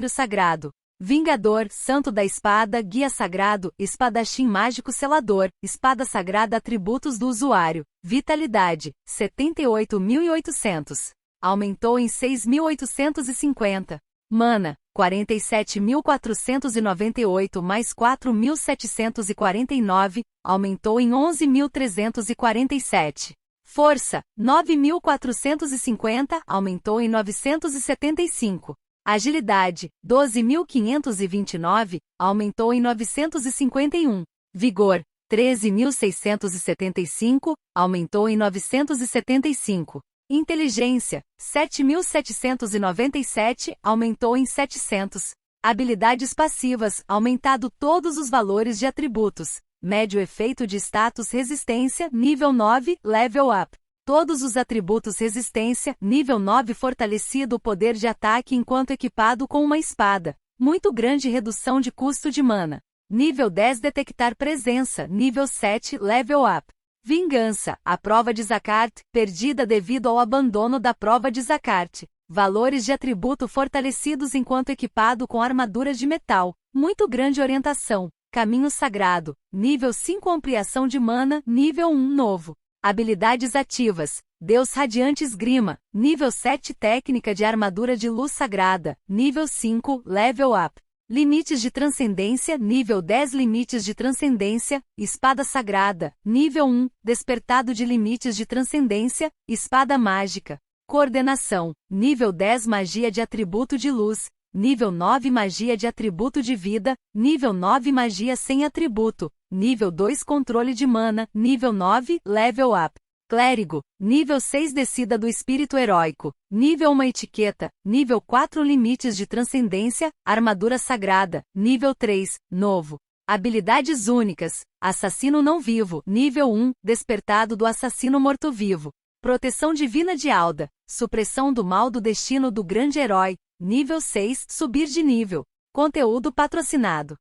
sagrado. Vingador, santo da espada, guia sagrado, espadachim mágico selador, espada sagrada atributos do usuário, vitalidade, 78.800. Aumentou em 6.850. Mana, 47.498 mais 4.749, aumentou em 11.347. Força, 9.450, aumentou em 975. Agilidade, 12.529, aumentou em 951. Vigor, 13.675, aumentou em 975. Inteligência, 7.797, aumentou em 700. Habilidades passivas, aumentado todos os valores de atributos. Médio efeito de status resistência, nível 9, level up. Todos os atributos resistência, nível 9 fortalecido o poder de ataque enquanto equipado com uma espada. Muito grande redução de custo de mana. Nível 10 detectar presença, nível 7, level up. Vingança, a prova de Zakart, perdida devido ao abandono da prova de Zakart. Valores de atributo fortalecidos enquanto equipado com armadura de metal. Muito grande orientação. Caminho sagrado. Nível 5 ampliação de mana, nível 1 novo. Habilidades ativas. Deus Radiante Esgrima. Nível 7 técnica de armadura de luz sagrada. Nível 5, level up. Limites de transcendência, nível 10 limites de transcendência, espada sagrada, nível 1, despertado de limites de transcendência, espada mágica. Coordenação, nível 10 magia de atributo de luz, nível 9 magia de atributo de vida, nível 9 magia sem atributo, nível 2 controle de mana, nível 9, level up. Clérigo, nível 6 descida do espírito heróico, nível 1 etiqueta, nível 4 limites de transcendência, armadura sagrada, nível 3, novo. Habilidades únicas, assassino não vivo, nível 1, despertado do assassino morto-vivo. Proteção divina de Alda, supressão do mal do destino do grande herói, nível 6, subir de nível. Conteúdo patrocinado.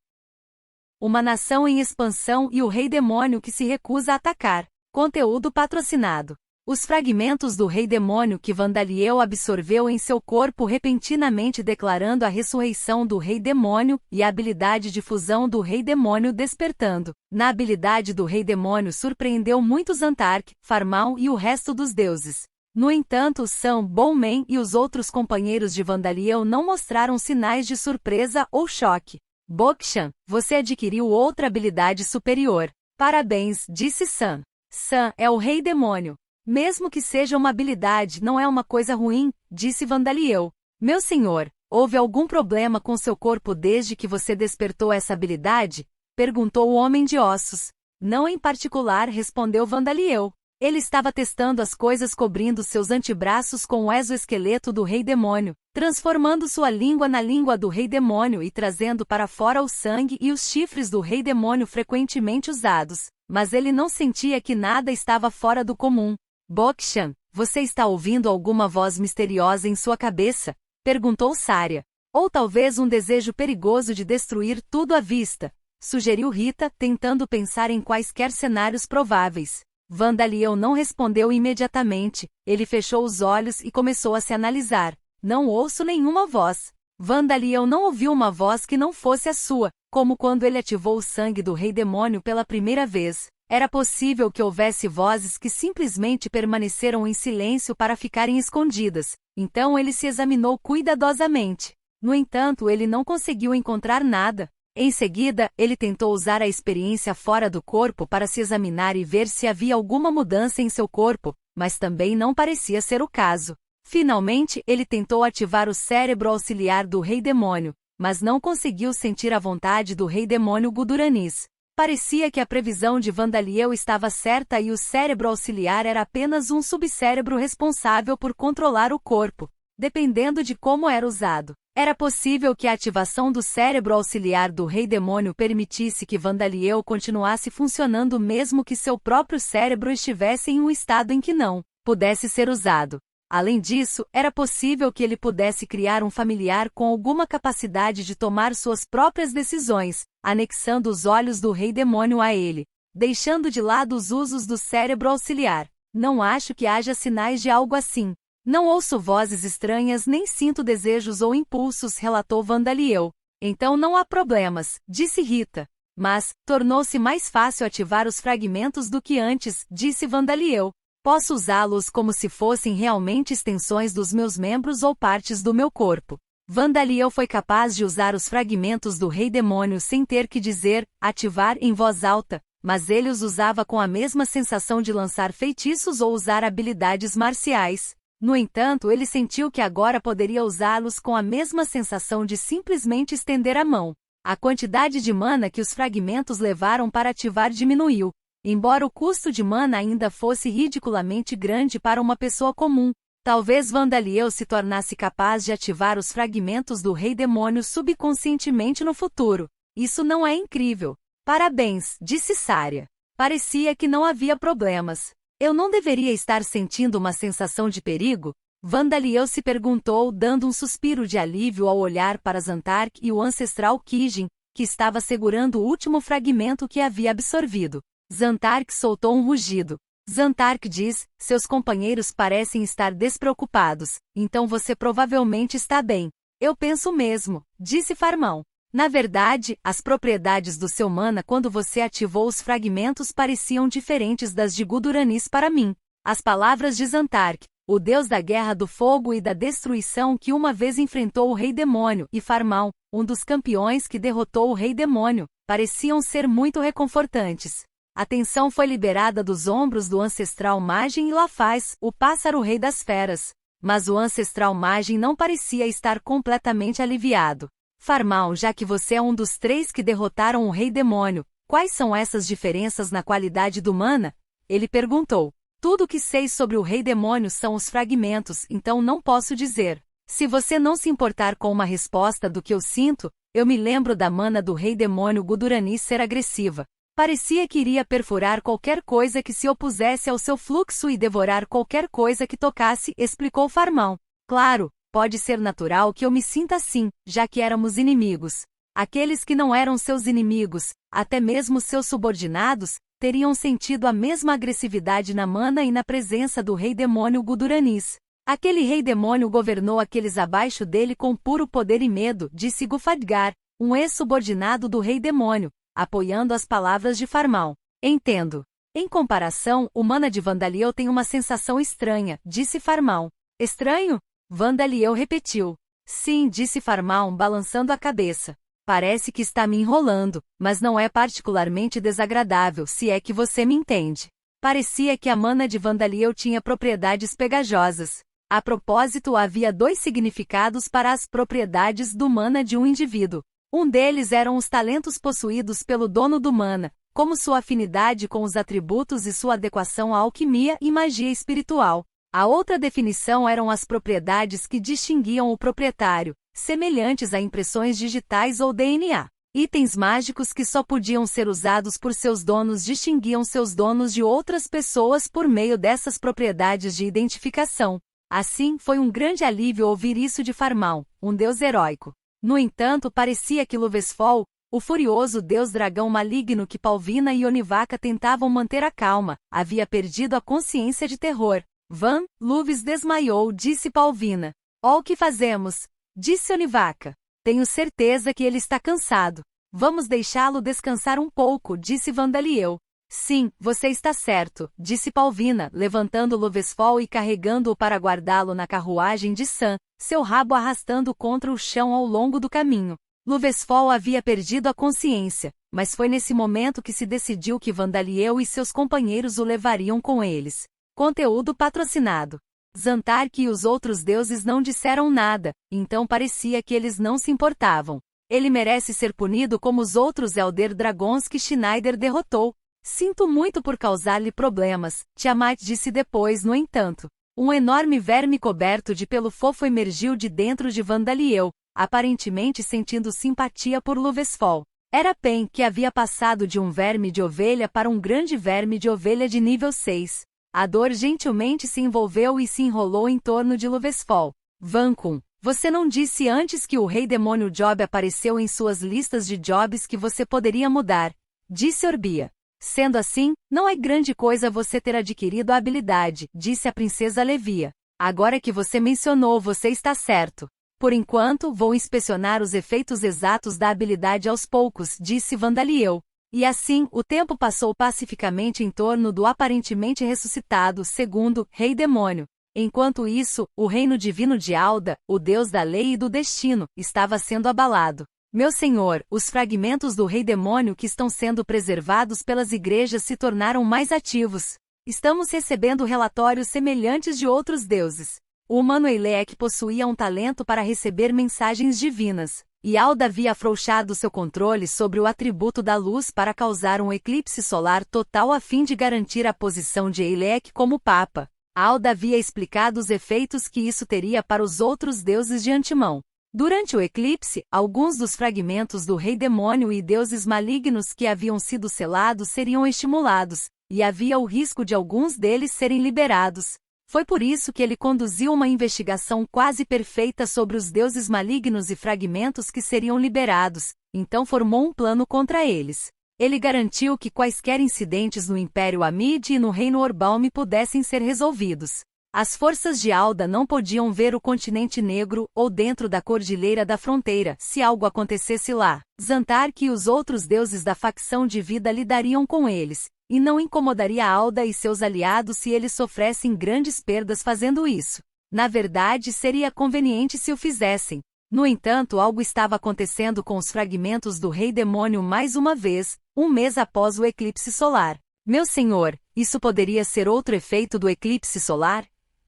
Uma nação em expansão e o rei demônio que se recusa a atacar. Conteúdo patrocinado. Os fragmentos do rei demônio que Vandaliel absorveu em seu corpo repentinamente declarando a ressurreição do rei demônio e a habilidade de fusão do rei demônio despertando. Na habilidade do rei demônio surpreendeu muitos Antark, Farmal e o resto dos deuses. No entanto, Sam, Bowman e os outros companheiros de Vandaliel não mostraram sinais de surpresa ou choque. Bokshan, você adquiriu outra habilidade superior. Parabéns, disse Sam. Sam é o rei demônio. Mesmo que seja uma habilidade, não é uma coisa ruim, disse Vandaliel. Meu senhor, houve algum problema com seu corpo desde que você despertou essa habilidade? Perguntou o homem de ossos. Não em particular, respondeu Vandaliel. Ele estava testando as coisas cobrindo seus antebraços com o exoesqueleto do Rei Demônio, transformando sua língua na língua do Rei Demônio e trazendo para fora o sangue e os chifres do Rei Demônio frequentemente usados, mas ele não sentia que nada estava fora do comum. Bokshan, você está ouvindo alguma voz misteriosa em sua cabeça? Perguntou Saria. Ou talvez um desejo perigoso de destruir tudo à vista, sugeriu Rita, tentando pensar em quaisquer cenários prováveis. Vandaliel não respondeu imediatamente, ele fechou os olhos e começou a se analisar. Não ouço nenhuma voz. Vandaliel não ouviu uma voz que não fosse a sua, como quando ele ativou o sangue do Rei Demônio pela primeira vez. Era possível que houvesse vozes que simplesmente permaneceram em silêncio para ficarem escondidas, então ele se examinou cuidadosamente. No entanto, ele não conseguiu encontrar nada. Em seguida, ele tentou usar a experiência fora do corpo para se examinar e ver se havia alguma mudança em seu corpo, mas também não parecia ser o caso. Finalmente, ele tentou ativar o cérebro auxiliar do Rei Demônio, mas não conseguiu sentir a vontade do Rei Demônio Guduranis. Parecia que a previsão de Vandaliel estava certa e o cérebro auxiliar era apenas um subcérebro responsável por controlar o corpo, dependendo de como era usado. Era possível que a ativação do cérebro auxiliar do Rei Demônio permitisse que Vandaliel continuasse funcionando mesmo que seu próprio cérebro estivesse em um estado em que não pudesse ser usado. Além disso, era possível que ele pudesse criar um familiar com alguma capacidade de tomar suas próprias decisões, anexando os olhos do Rei Demônio a ele, deixando de lado os usos do cérebro auxiliar. Não acho que haja sinais de algo assim. Não ouço vozes estranhas nem sinto desejos ou impulsos, relatou Vandaliel. Então não há problemas, disse Rita. Mas, tornou-se mais fácil ativar os fragmentos do que antes, disse Vandaliel. Posso usá-los como se fossem realmente extensões dos meus membros ou partes do meu corpo. Vandaliel foi capaz de usar os fragmentos do Rei Demônio sem ter que dizer, ativar em voz alta, mas ele os usava com a mesma sensação de lançar feitiços ou usar habilidades marciais. No entanto, ele sentiu que agora poderia usá-los com a mesma sensação de simplesmente estender a mão. A quantidade de mana que os fragmentos levaram para ativar diminuiu, embora o custo de mana ainda fosse ridiculamente grande para uma pessoa comum. Talvez Vandaliel se tornasse capaz de ativar os fragmentos do Rei Demônio subconscientemente no futuro. Isso não é incrível. Parabéns, disse Saria. Parecia que não havia problemas. Eu não deveria estar sentindo uma sensação de perigo? Vandaliel se perguntou, dando um suspiro de alívio ao olhar para Zantark e o ancestral Kijin, que estava segurando o último fragmento que havia absorvido. Zantark soltou um rugido. Zantark diz, seus companheiros parecem estar despreocupados, então você provavelmente está bem. Eu penso mesmo, disse Farmão. Na verdade, as propriedades do seu mana quando você ativou os fragmentos pareciam diferentes das de Guduranis para mim. As palavras de Zantark, o deus da guerra do fogo e da destruição que uma vez enfrentou o Rei Demônio, e Farmão, um dos campeões que derrotou o Rei Demônio, pareciam ser muito reconfortantes. A tensão foi liberada dos ombros do ancestral Magin e Lafaz, o pássaro-rei das feras. Mas o ancestral Magin não parecia estar completamente aliviado. Farmão, já que você é um dos 3 que derrotaram o Rei Demônio, quais são essas diferenças na qualidade do mana? Ele perguntou. Tudo o que sei sobre o Rei Demônio são os fragmentos, então não posso dizer. Se você não se importar com uma resposta do que eu sinto, eu me lembro da mana do Rei Demônio Guduranis ser agressiva. Parecia que iria perfurar qualquer coisa que se opusesse ao seu fluxo e devorar qualquer coisa que tocasse, explicou Farmão. Claro. Pode ser natural que eu me sinta assim, já que éramos inimigos. Aqueles que não eram seus inimigos, até mesmo seus subordinados, teriam sentido a mesma agressividade na mana e na presença do Rei Demônio Guduranis. Aquele Rei Demônio governou aqueles abaixo dele com puro poder e medo, disse Gufadgar, um ex-subordinado do Rei Demônio, apoiando as palavras de Farmão. Entendo. Em comparação, o mana de Vandaliel tem uma sensação estranha, disse Farmão. Estranho? Vandaliel repetiu. Sim, disse Farmão, balançando a cabeça. Parece que está me enrolando, mas não é particularmente desagradável, se é que você me entende. Parecia que a mana de Vandaliel tinha propriedades pegajosas. A propósito, havia 2 significados para as propriedades do mana de um indivíduo. Um deles eram os talentos possuídos pelo dono do mana, como sua afinidade com os atributos e sua adequação à alquimia e magia espiritual. A outra definição eram as propriedades que distinguiam o proprietário, semelhantes a impressões digitais ou DNA. Itens mágicos que só podiam ser usados por seus donos distinguiam seus donos de outras pessoas por meio dessas propriedades de identificação. Assim, foi um grande alívio ouvir isso de Farmal, um deus heróico. No entanto, parecia que Luvesfol, o furioso deus dragão maligno que Palvina e Onivaca tentavam manter a calma, havia perdido a consciência de terror. Van, Luves desmaiou, disse Palvina. Ó, o que fazemos? Disse Onivaca. Tenho certeza que ele está cansado. Vamos deixá-lo descansar um pouco, disse Vandaliel. Sim, você está certo, disse Palvina, levantando Luvesfol e carregando-o para guardá-lo na carruagem de Sam, seu rabo arrastando contra o chão ao longo do caminho. Luvesfol havia perdido a consciência, mas foi nesse momento que se decidiu que Vandaliel e seus companheiros o levariam com eles. Conteúdo patrocinado. Zantark e os outros deuses não disseram nada, então parecia que eles não se importavam. Ele merece ser punido como os outros Elder Dragons que Schneider derrotou. Sinto muito por causar-lhe problemas, Tiamat disse depois, no entanto. Um enorme verme coberto de pelo fofo emergiu de dentro de Vandaliel, aparentemente sentindo simpatia por Luvesfol. Era Pen que havia passado de um verme de ovelha para um grande verme de ovelha de nível 6. A dor gentilmente se envolveu e se enrolou em torno de Luvesfol. Vancum, você não disse antes que o rei demônio Job apareceu em suas listas de jobs que você poderia mudar, disse Orbia. Sendo assim, não é grande coisa você ter adquirido a habilidade, disse a princesa Levia. Agora que você mencionou, você está certo. Por enquanto, vou inspecionar os efeitos exatos da habilidade aos poucos, disse Vandaliel. E assim, o tempo passou pacificamente em torno do aparentemente ressuscitado segundo Rei Demônio. Enquanto isso, o reino divino de Alda, o deus da lei e do destino, estava sendo abalado. Meu senhor, os fragmentos do Rei Demônio que estão sendo preservados pelas igrejas se tornaram mais ativos. Estamos recebendo relatórios semelhantes de outros deuses. O humano Eleek possuía um talento para receber mensagens divinas, e Alda havia afrouxado seu controle sobre o atributo da luz para causar um eclipse solar total a fim de garantir a posição de Eleek como Papa. Alda havia explicado os efeitos que isso teria para os outros deuses de antemão. Durante o eclipse, alguns dos fragmentos do Rei Demônio e deuses malignos que haviam sido selados seriam estimulados, e havia o risco de alguns deles serem liberados. Foi por isso que ele conduziu uma investigação quase perfeita sobre os deuses malignos e fragmentos que seriam liberados, então formou um plano contra eles. Ele garantiu que quaisquer incidentes no Império Amid e no Reino Orbalm pudessem ser resolvidos. As forças de Alda não podiam ver o continente negro ou dentro da cordilheira da fronteira, se algo acontecesse lá. Zantark e os outros deuses da facção de vida lidariam com eles, e não incomodaria Alda e seus aliados se eles sofressem grandes perdas fazendo isso. Na verdade, seria conveniente se o fizessem. No entanto, algo estava acontecendo com os fragmentos do Rei Demônio mais uma vez, um mês após o eclipse solar. Meu senhor, isso poderia ser outro efeito do eclipse solar?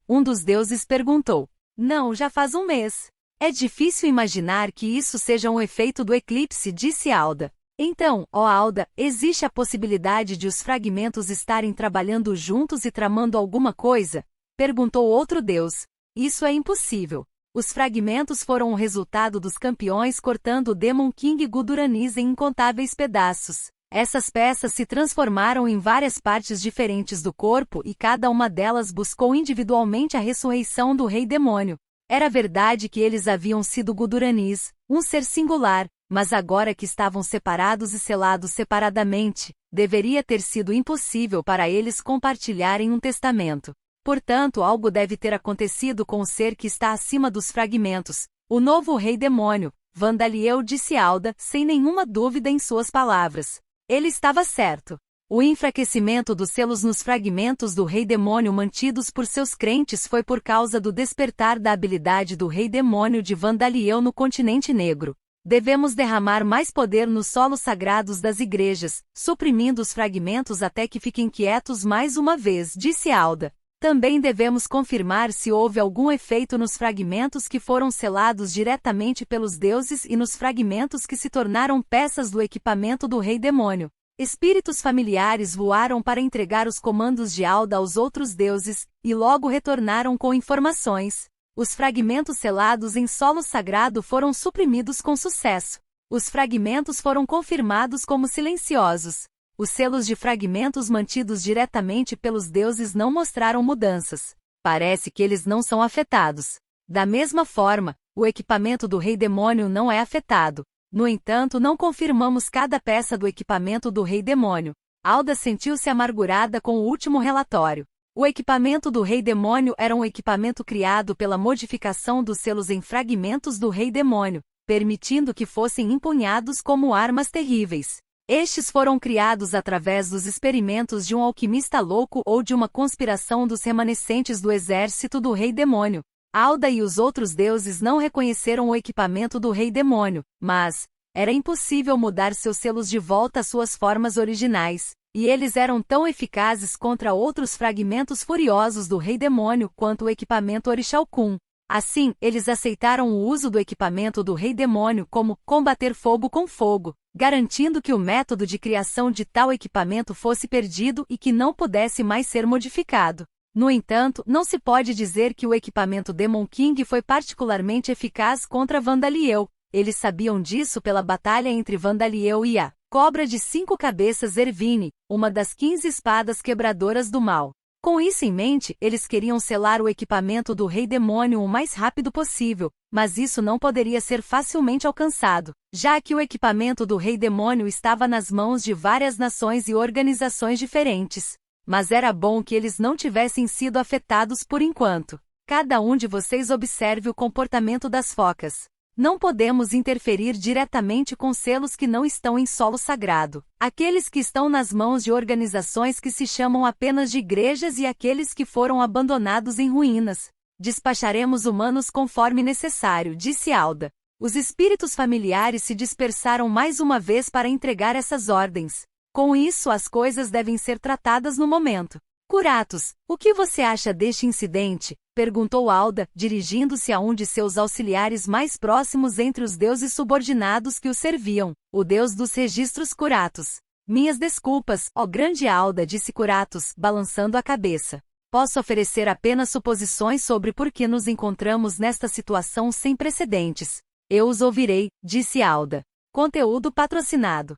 Um dos deuses perguntou. Não, já faz um mês. É difícil imaginar que isso seja um efeito do eclipse, disse Alda. Então, ó Alda, existe a possibilidade de os fragmentos estarem trabalhando juntos e tramando alguma coisa? Perguntou outro deus. Isso é impossível. Os fragmentos foram o resultado dos campeões cortando o Demon King Guduranis em incontáveis pedaços. Essas peças se transformaram em várias partes diferentes do corpo e cada uma delas buscou individualmente a ressurreição do Rei Demônio. Era verdade que eles haviam sido Guduranis, um ser singular, mas agora que estavam separados e selados separadamente, deveria ter sido impossível para eles compartilharem um testamento. Portanto, algo deve ter acontecido com o ser que está acima dos fragmentos, o novo Rei Demônio, Vandaliel, disse Alda, sem nenhuma dúvida em suas palavras. Ele estava certo. O enfraquecimento dos selos nos fragmentos do Rei Demônio mantidos por seus crentes foi por causa do despertar da habilidade do Rei Demônio de Vandaliel no continente negro. Devemos derramar mais poder nos solos sagrados das igrejas, suprimindo os fragmentos até que fiquem quietos mais uma vez, disse Alda. Também devemos confirmar se houve algum efeito nos fragmentos que foram selados diretamente pelos deuses e nos fragmentos que se tornaram peças do equipamento do Rei Demônio. Espíritos familiares voaram para entregar os comandos de Alda aos outros deuses, e logo retornaram com informações. Os fragmentos selados em solo sagrado foram suprimidos com sucesso. Os fragmentos foram confirmados como silenciosos. Os selos de fragmentos mantidos diretamente pelos deuses não mostraram mudanças. Parece que eles não são afetados. Da mesma forma, o equipamento do Rei Demônio não é afetado. No entanto, não confirmamos cada peça do equipamento do Rei Demônio. Alda sentiu-se amargurada com o último relatório. O equipamento do Rei Demônio era um equipamento criado pela modificação dos selos em fragmentos do Rei Demônio, permitindo que fossem empunhados como armas terríveis. Estes foram criados através dos experimentos de um alquimista louco ou de uma conspiração dos remanescentes do exército do Rei Demônio. Alda e os outros deuses não reconheceram o equipamento do Rei Demônio, mas era impossível mudar seus selos de volta às suas formas originais, e eles eram tão eficazes contra outros fragmentos furiosos do Rei Demônio quanto o equipamento Orixalcum. Assim, eles aceitaram o uso do equipamento do Rei Demônio como combater fogo com fogo, garantindo que o método de criação de tal equipamento fosse perdido e que não pudesse mais ser modificado. No entanto, não se pode dizer que o equipamento Demon King foi particularmente eficaz contra Vandaliel. Eles sabiam disso pela batalha entre Vandaliel e a Cobra de 5 cabeças Ervine, uma das 15 espadas quebradoras do mal. Com isso em mente, eles queriam selar o equipamento do Rei Demônio o mais rápido possível, mas isso não poderia ser facilmente alcançado, já que o equipamento do Rei Demônio estava nas mãos de várias nações e organizações diferentes. Mas era bom que eles não tivessem sido afetados por enquanto. Cada um de vocês observe o comportamento das focas. Não podemos interferir diretamente com selos que não estão em solo sagrado. Aqueles que estão nas mãos de organizações que se chamam apenas de igrejas e aqueles que foram abandonados em ruínas. Despacharemos humanos conforme necessário, disse Alda. Os espíritos familiares se dispersaram mais uma vez para entregar essas ordens. Com isso, as coisas devem ser tratadas no momento. Curatos, o que você acha deste incidente? Perguntou Alda, dirigindo-se a um de seus auxiliares mais próximos entre os deuses subordinados que o serviam, o deus dos registros Curatos. Minhas desculpas, ó grande Alda, disse Curatos, balançando a cabeça. Posso oferecer apenas suposições sobre por que nos encontramos nesta situação sem precedentes. Eu os ouvirei, disse Alda. Conteúdo patrocinado.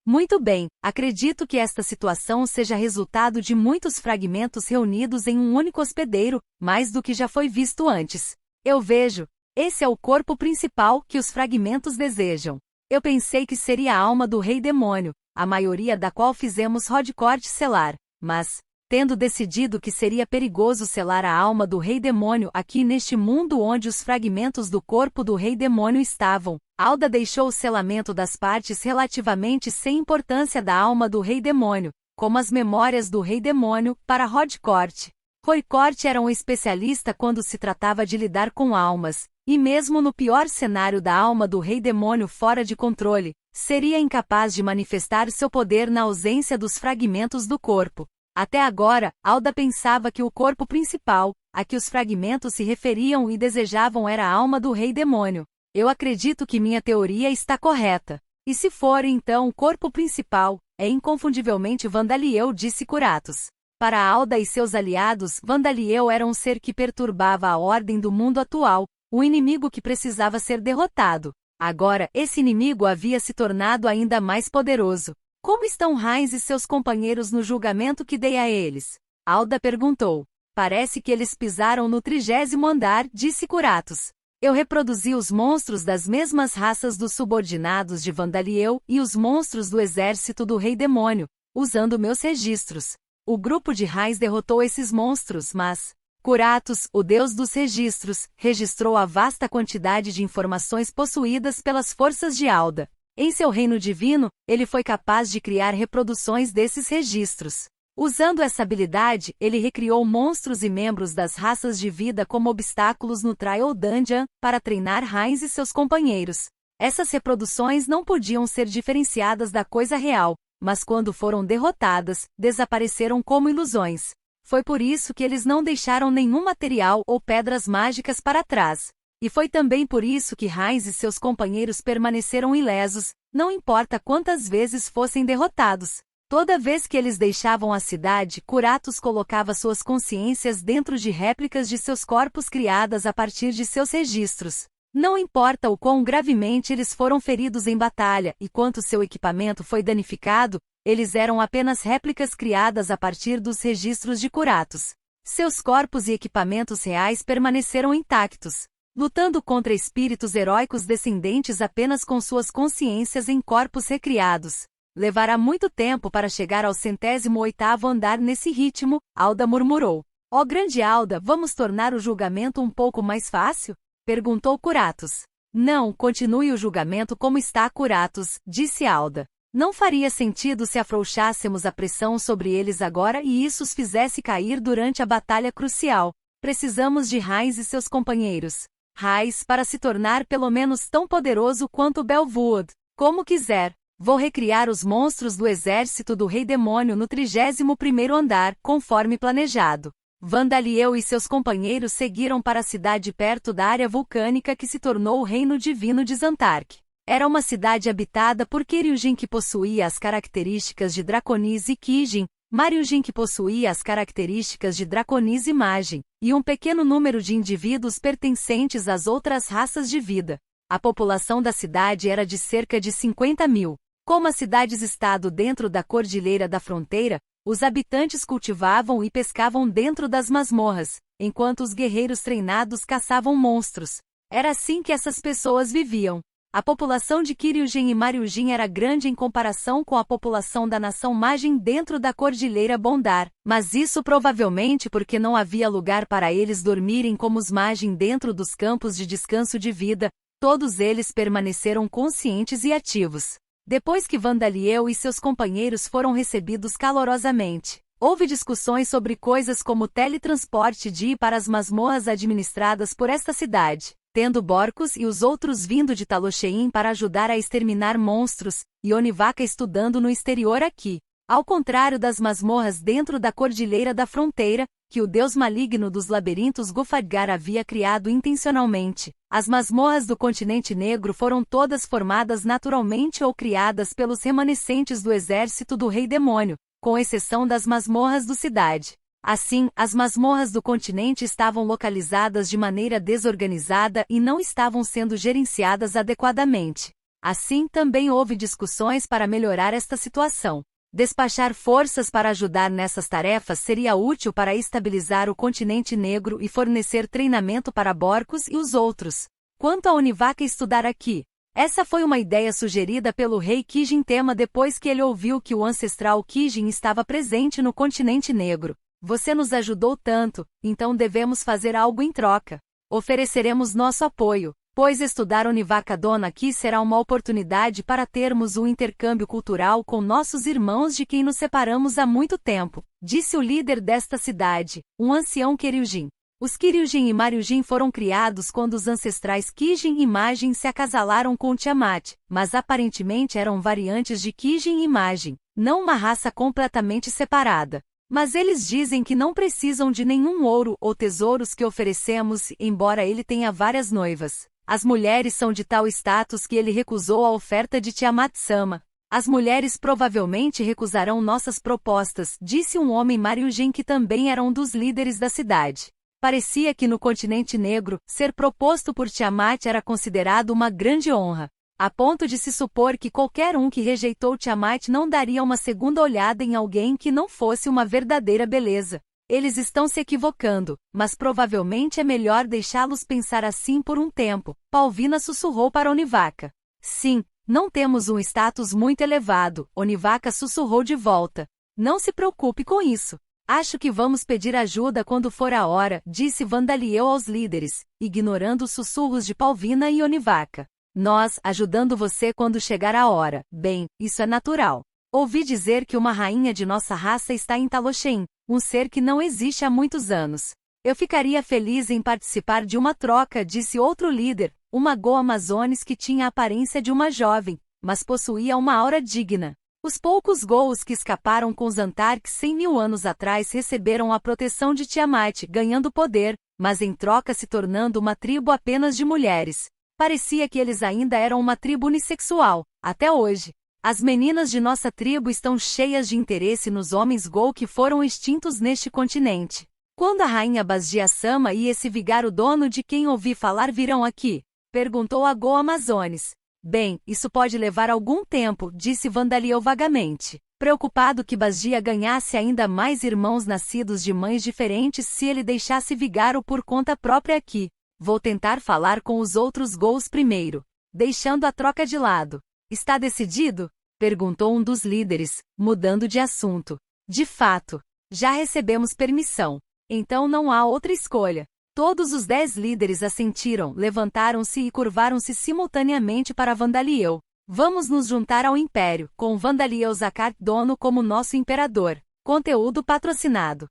Muito bem, acredito que esta situação seja resultado de muitos fragmentos reunidos em um único hospedeiro, mais do que já foi visto antes. Eu vejo. Esse é o corpo principal que os fragmentos desejam. Eu pensei que seria a alma do Rei Demônio, a maioria da qual fizemos Rodcourt selar, mas, tendo decidido que seria perigoso selar a alma do Rei Demônio aqui neste mundo onde os fragmentos do corpo do Rei Demônio estavam, Alda deixou o selamento das partes relativamente sem importância da alma do Rei Demônio, como as memórias do Rei Demônio, para Rodcourt. Rodcourt era um especialista quando se tratava de lidar com almas, e mesmo no pior cenário da alma do Rei Demônio fora de controle, seria incapaz de manifestar seu poder na ausência dos fragmentos do corpo. Até agora, Alda pensava que o corpo principal, a que os fragmentos se referiam e desejavam era a alma do Rei Demônio. Eu acredito que minha teoria está correta. E se for então o corpo principal, é inconfundivelmente Vandaliel, disse Curatos. Para Alda e seus aliados, Vandaliel era um ser que perturbava a ordem do mundo atual, um inimigo que precisava ser derrotado. Agora, esse inimigo havia se tornado ainda mais poderoso. Como estão Heinz e seus companheiros no julgamento que dei a eles? Alda perguntou. Parece que eles pisaram no 30º andar, disse Curatos. Eu reproduzi os monstros das mesmas raças dos subordinados de Vandaliel e os monstros do exército do Rei Demônio, usando meus registros. O grupo de Heinz derrotou esses monstros, mas Curatos, o deus dos registros, registrou a vasta quantidade de informações possuídas pelas forças de Alda. Em seu reino divino, ele foi capaz de criar reproduções desses registros. Usando essa habilidade, ele recriou monstros e membros das raças de vida como obstáculos no Trial Dungeon, para treinar Heinz e seus companheiros. Essas reproduções não podiam ser diferenciadas da coisa real, mas quando foram derrotadas, desapareceram como ilusões. Foi por isso que eles não deixaram nenhum material ou pedras mágicas para trás. E foi também por isso que Heinz e seus companheiros permaneceram ilesos, não importa quantas vezes fossem derrotados. Toda vez que eles deixavam a cidade, Curatos colocava suas consciências dentro de réplicas de seus corpos criadas a partir de seus registros. Não importa o quão gravemente eles foram feridos em batalha e quanto seu equipamento foi danificado, eles eram apenas réplicas criadas a partir dos registros de Curatos. Seus corpos e equipamentos reais permaneceram intactos, lutando contra espíritos heróicos descendentes apenas com suas consciências em corpos recriados. Levará muito tempo para chegar ao 108º andar nesse ritmo, Alda murmurou. Ó grande Alda, vamos tornar o julgamento um pouco mais fácil? Perguntou Curatos. Não, continue o julgamento como está, Curatos, disse Alda. Não faria sentido se afrouxássemos a pressão sobre eles agora e isso os fizesse cair durante a batalha crucial. Precisamos de Heinz e seus companheiros. Heinz para se tornar pelo menos tão poderoso quanto Belvood. Como quiser. Vou recriar os monstros do exército do Rei Demônio no 31º andar, conforme planejado. Vandaliel e seus companheiros seguiram para a cidade perto da área vulcânica que se tornou o Reino Divino de Zantark. Era uma cidade habitada por Kiriujin que possuía as características de Draconis e Kijin, Mariujin que possuía as características de Draconis e Magin, e um pequeno número de indivíduos pertencentes às outras raças de vida. A população da cidade era de cerca de 50.000. Como as cidades-estado dentro da Cordilheira da Fronteira, os habitantes cultivavam e pescavam dentro das masmorras, enquanto os guerreiros treinados caçavam monstros. Era assim que essas pessoas viviam. A população de Kiriujin e Mariujin era grande em comparação com a população da nação Magin dentro da Cordilheira Bondar, mas isso provavelmente porque não havia lugar para eles dormirem como os Magin dentro dos campos de descanso de vida. Todos eles permaneceram conscientes e ativos. Depois que Vandaliel e seus companheiros foram recebidos calorosamente, houve discussões sobre coisas como teletransporte de ir para as masmorras administradas por esta cidade, tendo Borcos e os outros vindo de Talochein para ajudar a exterminar monstros, e Onivaka estudando no exterior aqui. Ao contrário das masmorras dentro da Cordilheira da Fronteira, que o deus maligno dos labirintos Gufadgar havia criado intencionalmente, as masmorras do continente negro foram todas formadas naturalmente ou criadas pelos remanescentes do exército do Rei Demônio, com exceção das masmorras do Cidade. Assim, as masmorras do continente estavam localizadas de maneira desorganizada e não estavam sendo gerenciadas adequadamente. Assim, também houve discussões para melhorar esta situação. Despachar forças para ajudar nessas tarefas seria útil para estabilizar o continente negro e fornecer treinamento para Borcos e os outros. Quanto a Onivaka estudar aqui, essa foi uma ideia sugerida pelo rei Kijin Tema depois que ele ouviu que o ancestral Kijin estava presente no continente negro. Você nos ajudou tanto, então devemos fazer algo em troca. Ofereceremos nosso apoio, pois estudar Onivaka Dona aqui será uma oportunidade para termos um intercâmbio cultural com nossos irmãos de quem nos separamos há muito tempo, disse o líder desta cidade, um ancião Kiriujin. Os Kiriujin e Mariujin foram criados quando os ancestrais Kijin e Magin se acasalaram com Tiamat, mas aparentemente eram variantes de Kijin e Magin, não uma raça completamente separada. Mas eles dizem que não precisam de nenhum ouro ou tesouros que oferecemos, embora ele tenha várias noivas. As mulheres são de tal status que ele recusou a oferta de Tiamat-sama. As mulheres provavelmente recusarão nossas propostas, disse um homem Mariujin que também era um dos líderes da cidade. Parecia que no continente negro, ser proposto por Tiamat era considerado uma grande honra, a ponto de se supor que qualquer um que rejeitou Tiamat não daria uma segunda olhada em alguém que não fosse uma verdadeira beleza. Eles estão se equivocando, mas provavelmente é melhor deixá-los pensar assim por um tempo, Palvina sussurrou para Onivaka. Sim, não temos um status muito elevado, Onivaka sussurrou de volta. Não se preocupe com isso. Acho que vamos pedir ajuda quando for a hora, disse Vandaliel aos líderes, ignorando os sussurros de Palvina e Onivaka. Nós, ajudando você quando chegar a hora. Bem, isso é natural. Ouvi dizer que uma rainha de nossa raça está em Talochein, um ser que não existe há muitos anos. Eu ficaria feliz em participar de uma troca, disse outro líder, uma Go Amazones que tinha a aparência de uma jovem, mas possuía uma aura digna. Os poucos Goos que escaparam com Zantark 100.000 anos atrás receberam a proteção de Tiamat, ganhando poder, mas em troca se tornando uma tribo apenas de mulheres. Parecia que eles ainda eram uma tribo unissexual, até hoje. As meninas de nossa tribo estão cheias de interesse nos homens Gol que foram extintos neste continente. Quando a rainha Basdia Sama e esse vigário dono de quem ouvi falar virão aqui? Perguntou a Gol Amazones. Bem, isso pode levar algum tempo, disse Vandaliel vagamente, preocupado que Basdia ganhasse ainda mais irmãos nascidos de mães diferentes se ele deixasse Vigaro por conta própria aqui. Vou tentar falar com os outros Gols primeiro, deixando a troca de lado. Está decidido? Perguntou um dos líderes, mudando de assunto. De fato, já recebemos permissão. Então não há outra escolha. Todos os 10 líderes assentiram, levantaram-se e curvaram-se simultaneamente para Vandaliel. Vamos nos juntar ao Império, com Vandaliel Zakar dono como nosso imperador. Conteúdo patrocinado.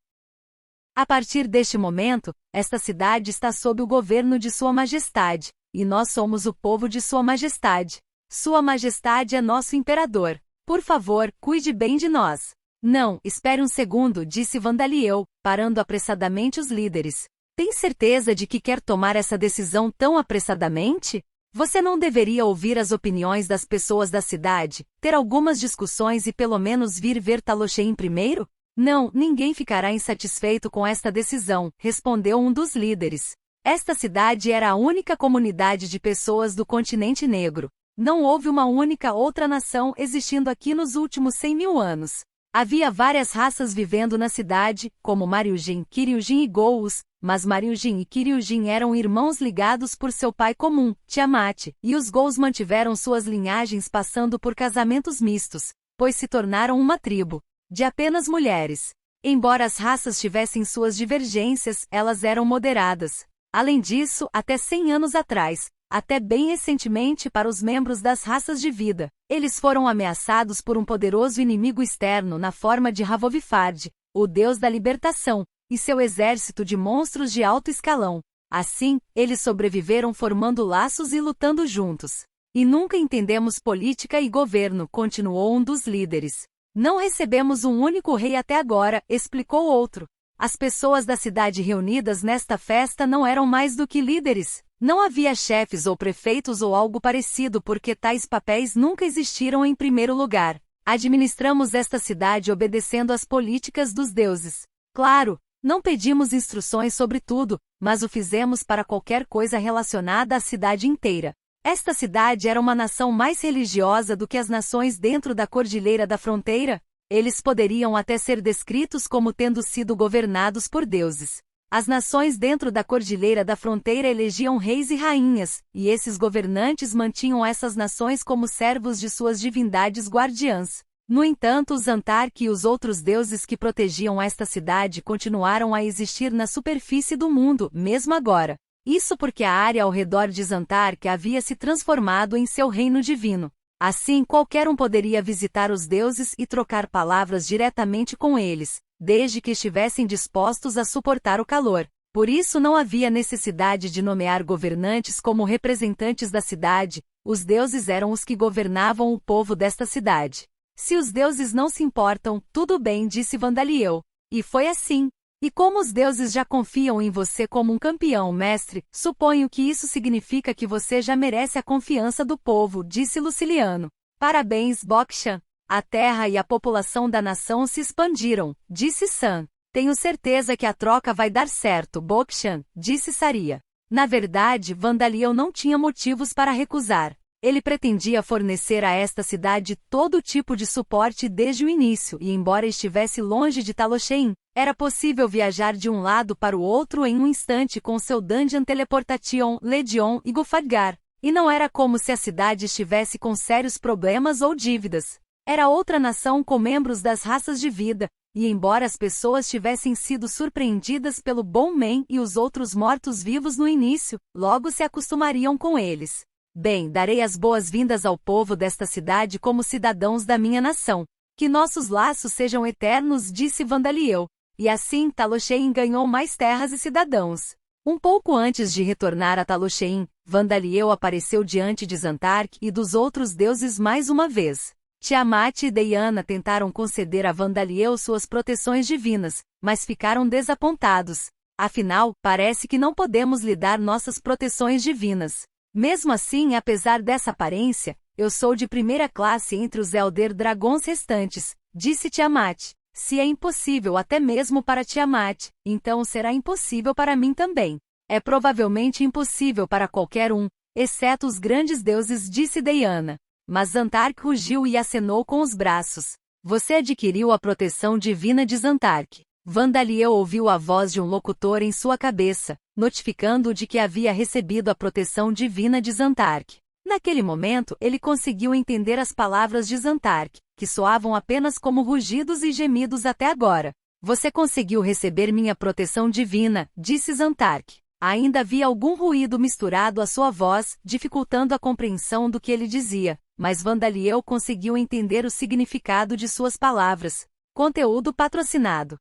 A partir deste momento, esta cidade está sob o governo de Sua Majestade, e nós somos o povo de Sua Majestade. Sua Majestade é nosso imperador. Por favor, cuide bem de nós. Não, espere um segundo, disse Vandaliel, parando apressadamente os líderes. Tem certeza de que quer tomar essa decisão tão apressadamente? Você não deveria ouvir as opiniões das pessoas da cidade, ter algumas discussões e pelo menos vir ver Talosheim primeiro? Não, ninguém ficará insatisfeito com esta decisão, respondeu um dos líderes. Esta cidade era a única comunidade de pessoas do continente negro. Não houve uma única outra nação existindo aqui nos últimos 100.000 anos. Havia várias raças vivendo na cidade, como Mariujin, Kiriujin e Gous, mas Mariujin e Kiriujin eram irmãos ligados por seu pai comum, Tiamat, e os Gous mantiveram suas linhagens passando por casamentos mistos, pois se tornaram uma tribo de apenas mulheres. Embora as raças tivessem suas divergências, elas eram moderadas. Além disso, até 100 anos atrás, até bem recentemente para os membros das raças de vida, eles foram ameaçados por um poderoso inimigo externo na forma de Havovifard, o deus da libertação, e seu exército de monstros de alto escalão. Assim, eles sobreviveram formando laços e lutando juntos. E nunca entendemos política e governo, continuou um dos líderes. Não recebemos um único rei até agora, explicou outro. As pessoas da cidade reunidas nesta festa não eram mais do que líderes. Não havia chefes ou prefeitos ou algo parecido porque tais papéis nunca existiram em primeiro lugar. Administramos esta cidade obedecendo às políticas dos deuses. Claro, não pedimos instruções sobre tudo, mas o fizemos para qualquer coisa relacionada à cidade inteira. Esta cidade era uma nação mais religiosa do que as nações dentro da Cordilheira da Fronteira. Eles poderiam até ser descritos como tendo sido governados por deuses. As nações dentro da Cordilheira da Fronteira elegiam reis e rainhas, e esses governantes mantinham essas nações como servos de suas divindades guardiãs. No entanto, os Antark e os outros deuses que protegiam esta cidade continuaram a existir na superfície do mundo, mesmo agora. Isso porque a área ao redor de Zantark havia se transformado em seu reino divino. Assim, qualquer um poderia visitar os deuses e trocar palavras diretamente com eles, desde que estivessem dispostos a suportar o calor. Por isso não havia necessidade de nomear governantes como representantes da cidade, os deuses eram os que governavam o povo desta cidade. Se os deuses não se importam, tudo bem, disse Vandaliel. E foi assim. E como os deuses já confiam em você como um campeão, mestre, suponho que isso significa que você já merece a confiança do povo, disse Luciliano. Parabéns, Bokshan. A terra e a população da nação se expandiram, disse San. Tenho certeza que a troca vai dar certo, Bokshan, disse Saria. Na verdade, Vandaliel não tinha motivos para recusar. Ele pretendia fornecer a esta cidade todo tipo de suporte desde o início e embora estivesse longe de Talosheim, era possível viajar de um lado para o outro em um instante com seu Dungeon Teleportation, Ledion e Gufadgar. E não era como se a cidade estivesse com sérios problemas ou dívidas. Era outra nação com membros das raças de vida, e embora as pessoas tivessem sido surpreendidas pelo Bom Man e os outros mortos-vivos no início, logo se acostumariam com eles. Bem, darei as boas-vindas ao povo desta cidade como cidadãos da minha nação. Que nossos laços sejam eternos, disse Vandaliel. E assim Talosheim ganhou mais terras e cidadãos. Um pouco antes de retornar a Talosheim, Vandaliel apareceu diante de Zantark e dos outros deuses mais uma vez. Tiamat e Deiana tentaram conceder a Vandaliel suas proteções divinas, mas ficaram desapontados. Afinal, parece que não podemos lhe dar nossas proteções divinas. Mesmo assim, apesar dessa aparência, eu sou de primeira classe entre os Elder Dragões restantes, disse Tiamat. Se é impossível até mesmo para Tiamat, então será impossível para mim também. É provavelmente impossível para qualquer um, exceto os grandes deuses, disse Diana. Mas Zantark rugiu e acenou com os braços. Você adquiriu a proteção divina de Zantark. Vandaliel ouviu a voz de um locutor em sua cabeça, notificando-o de que havia recebido a proteção divina de Zantark. Naquele momento, ele conseguiu entender as palavras de Zantark, que soavam apenas como rugidos e gemidos até agora. Você conseguiu receber minha proteção divina, disse Zantark. Ainda havia algum ruído misturado à sua voz, dificultando a compreensão do que ele dizia, mas Vandaliel conseguiu entender o significado de suas palavras. Conteúdo patrocinado.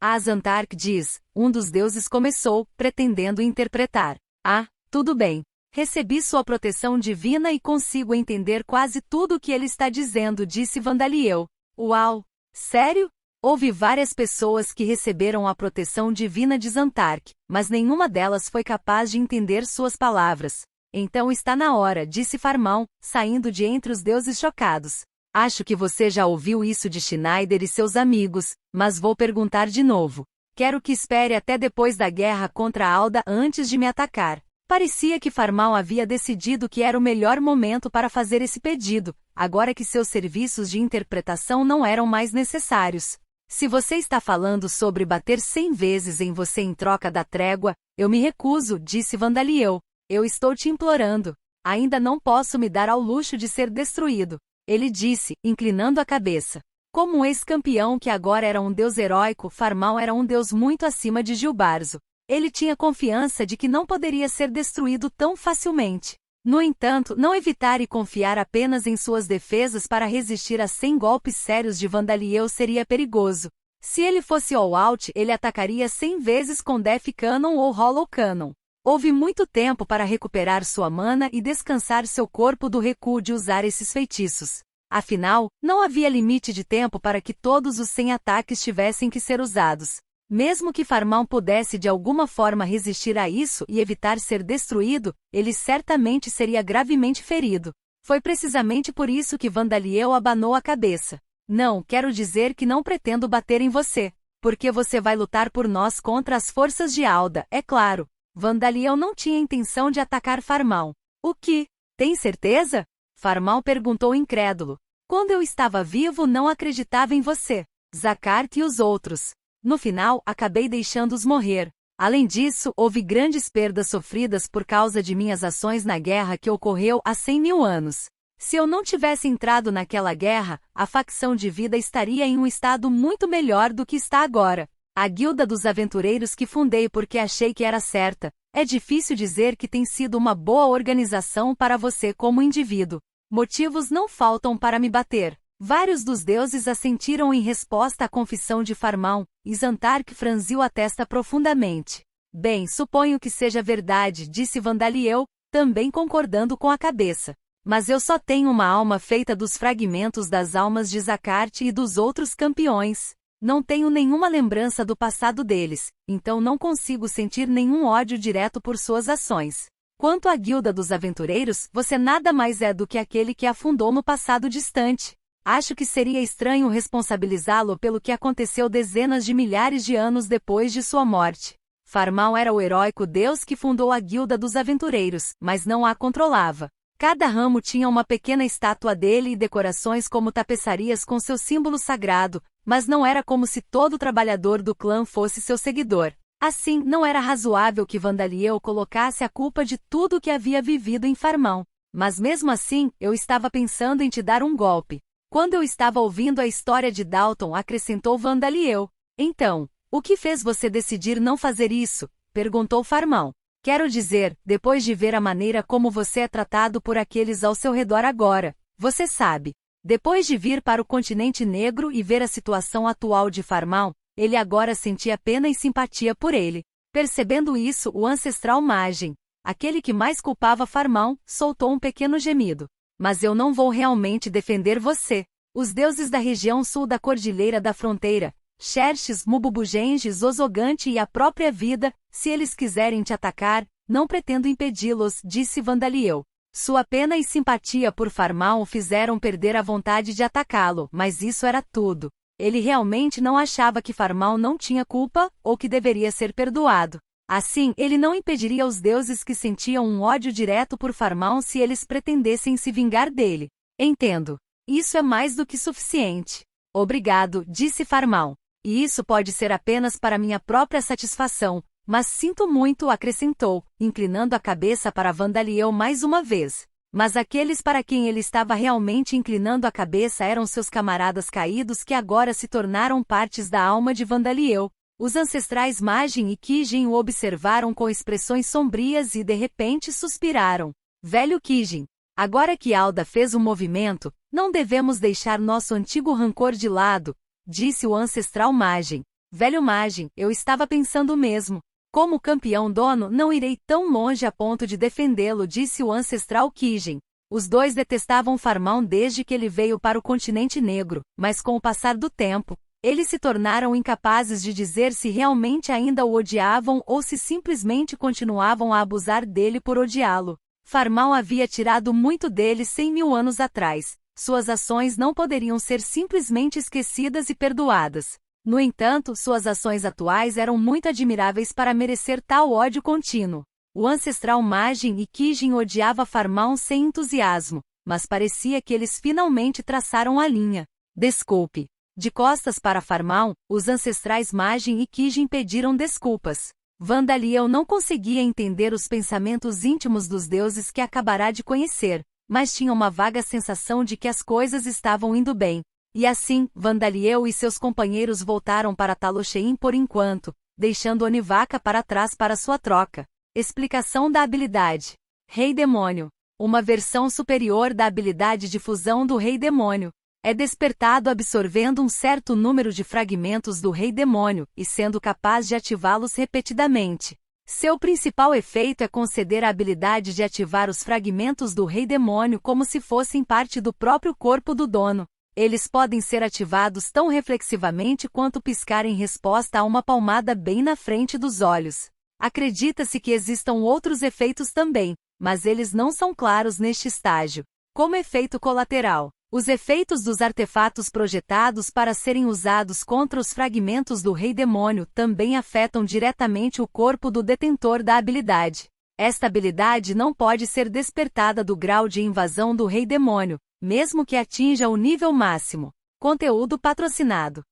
A Zantark diz, um dos deuses começou, pretendendo interpretar. Ah, tudo bem. Recebi sua proteção divina e consigo entender quase tudo o que ele está dizendo, disse Vandaliel. Uau! Sério? Houve várias pessoas que receberam a proteção divina de Zantark, mas nenhuma delas foi capaz de entender suas palavras. Então está na hora, disse Farmão, saindo de entre os deuses chocados. Acho que você já ouviu isso de Schneider e seus amigos, mas vou perguntar de novo. Quero que espere até depois da guerra contra Alda antes de me atacar. Parecia que Farmão havia decidido que era o melhor momento para fazer esse pedido, agora que seus serviços de interpretação não eram mais necessários. Se você está falando sobre bater 100 vezes em você em troca da trégua, eu me recuso, disse Vandaliel. Eu estou te implorando. Ainda não posso me dar ao luxo de ser destruído. Ele disse, inclinando a cabeça. Como um ex-campeão que agora era um deus heróico, Farmão era um deus muito acima de Gilbarzo. Ele tinha confiança de que não poderia ser destruído tão facilmente. No entanto, não evitar e confiar apenas em suas defesas para resistir a 100 golpes sérios de Vandaliel seria perigoso. Se ele fosse all-out, ele atacaria 100 vezes com Death Cannon ou Hollow Cannon. Houve muito tempo para recuperar sua mana e descansar seu corpo do recuo de usar esses feitiços. Afinal, não havia limite de tempo para que todos os 100 ataques tivessem que ser usados. Mesmo que Farmão pudesse de alguma forma resistir a isso e evitar ser destruído, ele certamente seria gravemente ferido. Foi precisamente por isso que Vandaliel abanou a cabeça. Não, quero dizer que não pretendo bater em você, porque você vai lutar por nós contra as forças de Alda, é claro. Vandaliel não tinha intenção de atacar Farmão. O que? Tem certeza? Farmão perguntou incrédulo. Quando eu estava vivo não acreditava em você, Zakart e os outros. No final, acabei deixando-os morrer. Além disso, houve grandes perdas sofridas por causa de minhas ações na guerra que ocorreu há 100 mil anos. Se eu não tivesse entrado naquela guerra, a facção de vida estaria em um estado muito melhor do que está agora. A Guilda dos Aventureiros que fundei porque achei que era certa. É difícil dizer que tem sido uma boa organização para você como indivíduo. Motivos não faltam para me bater. Vários dos deuses assentiram em resposta à confissão de Farmão, e Zantark franziu a testa profundamente. Bem, suponho que seja verdade, disse Vandaliel, também concordando com a cabeça. Mas eu só tenho uma alma feita dos fragmentos das almas de Zakart e dos outros campeões. Não tenho nenhuma lembrança do passado deles, então não consigo sentir nenhum ódio direto por suas ações. Quanto à Guilda dos Aventureiros, você nada mais é do que aquele que a fundou no passado distante. Acho que seria estranho responsabilizá-lo pelo que aconteceu dezenas de milhares de anos depois de sua morte. Farmão era o heróico deus que fundou a Guilda dos Aventureiros, mas não a controlava. Cada ramo tinha uma pequena estátua dele e decorações como tapeçarias com seu símbolo sagrado, mas não era como se todo trabalhador do clã fosse seu seguidor. Assim, não era razoável que Vandaliel colocasse a culpa de tudo o que havia vivido em Farmão. Mas mesmo assim, eu estava pensando em te dar um golpe. Quando eu estava ouvindo a história de Dalton, acrescentou Vandaliel. Então, o que fez você decidir não fazer isso? Perguntou Farmão. Quero dizer, depois de ver a maneira como você é tratado por aqueles ao seu redor agora, você sabe. Depois de vir para o continente negro e ver a situação atual de Farmão, ele agora sentia pena e simpatia por ele. Percebendo isso, o ancestral Magem, aquele que mais culpava Farmão, soltou um pequeno gemido. Mas eu não vou realmente defender você. Os deuses da região sul da Cordilheira da Fronteira, Xerxes, Mububugenges, Ozogante e a própria vida, se eles quiserem te atacar, não pretendo impedi-los, disse Vandaliel. Sua pena e simpatia por Farmão o fizeram perder a vontade de atacá-lo, mas isso era tudo. Ele realmente não achava que Farmão não tinha culpa, ou que deveria ser perdoado. Assim, ele não impediria os deuses que sentiam um ódio direto por Farmão se eles pretendessem se vingar dele. Entendo. Isso é mais do que suficiente. Obrigado, disse Farmão. E isso pode ser apenas para minha própria satisfação, mas sinto muito, acrescentou, inclinando a cabeça para Vandaliel mais uma vez. Mas aqueles para quem ele estava realmente inclinando a cabeça eram seus camaradas caídos que agora se tornaram partes da alma de Vandaliel. Os ancestrais Magin e Kijin o observaram com expressões sombrias e de repente suspiraram. Velho Kijin, agora que Alda fez um movimento, não devemos deixar nosso antigo rancor de lado, disse o ancestral Magin. Velho Magin, eu estava pensando mesmo. Como campeão dono, não irei tão longe a ponto de defendê-lo, disse o ancestral Kijin. Os dois detestavam Farmão desde que ele veio para o continente negro, mas com o passar do tempo, eles se tornaram incapazes de dizer se realmente ainda o odiavam ou se simplesmente continuavam a abusar dele por odiá-lo. Farmão havia tirado muito dele 100.000 anos atrás. Suas ações não poderiam ser simplesmente esquecidas e perdoadas. No entanto, suas ações atuais eram muito admiráveis para merecer tal ódio contínuo. O ancestral Magin e Kijin odiava Farmão sem entusiasmo, mas parecia que eles finalmente traçaram a linha. Desculpe. De costas para Farmão, os ancestrais Magin e Kijin pediram desculpas. Vandaliel não conseguia entender os pensamentos íntimos dos deuses que acabará de conhecer, mas tinha uma vaga sensação de que as coisas estavam indo bem. E assim, Vandaliel e seus companheiros voltaram para Talocheim por enquanto, deixando Onivaca para trás para sua troca. Explicação da habilidade. Rei Demônio. Uma versão superior da habilidade de fusão do Rei Demônio. É despertado absorvendo um certo número de fragmentos do Rei Demônio, e sendo capaz de ativá-los repetidamente. Seu principal efeito é conceder a habilidade de ativar os fragmentos do Rei Demônio como se fossem parte do próprio corpo do dono. Eles podem ser ativados tão reflexivamente quanto piscar em resposta a uma palmada bem na frente dos olhos. Acredita-se que existam outros efeitos também, mas eles não são claros neste estágio. Como efeito colateral, os efeitos dos artefatos projetados para serem usados contra os fragmentos do Rei Demônio também afetam diretamente o corpo do detentor da habilidade. Esta habilidade não pode ser despertada do grau de invasão do Rei Demônio, mesmo que atinja o nível máximo. Conteúdo patrocinado.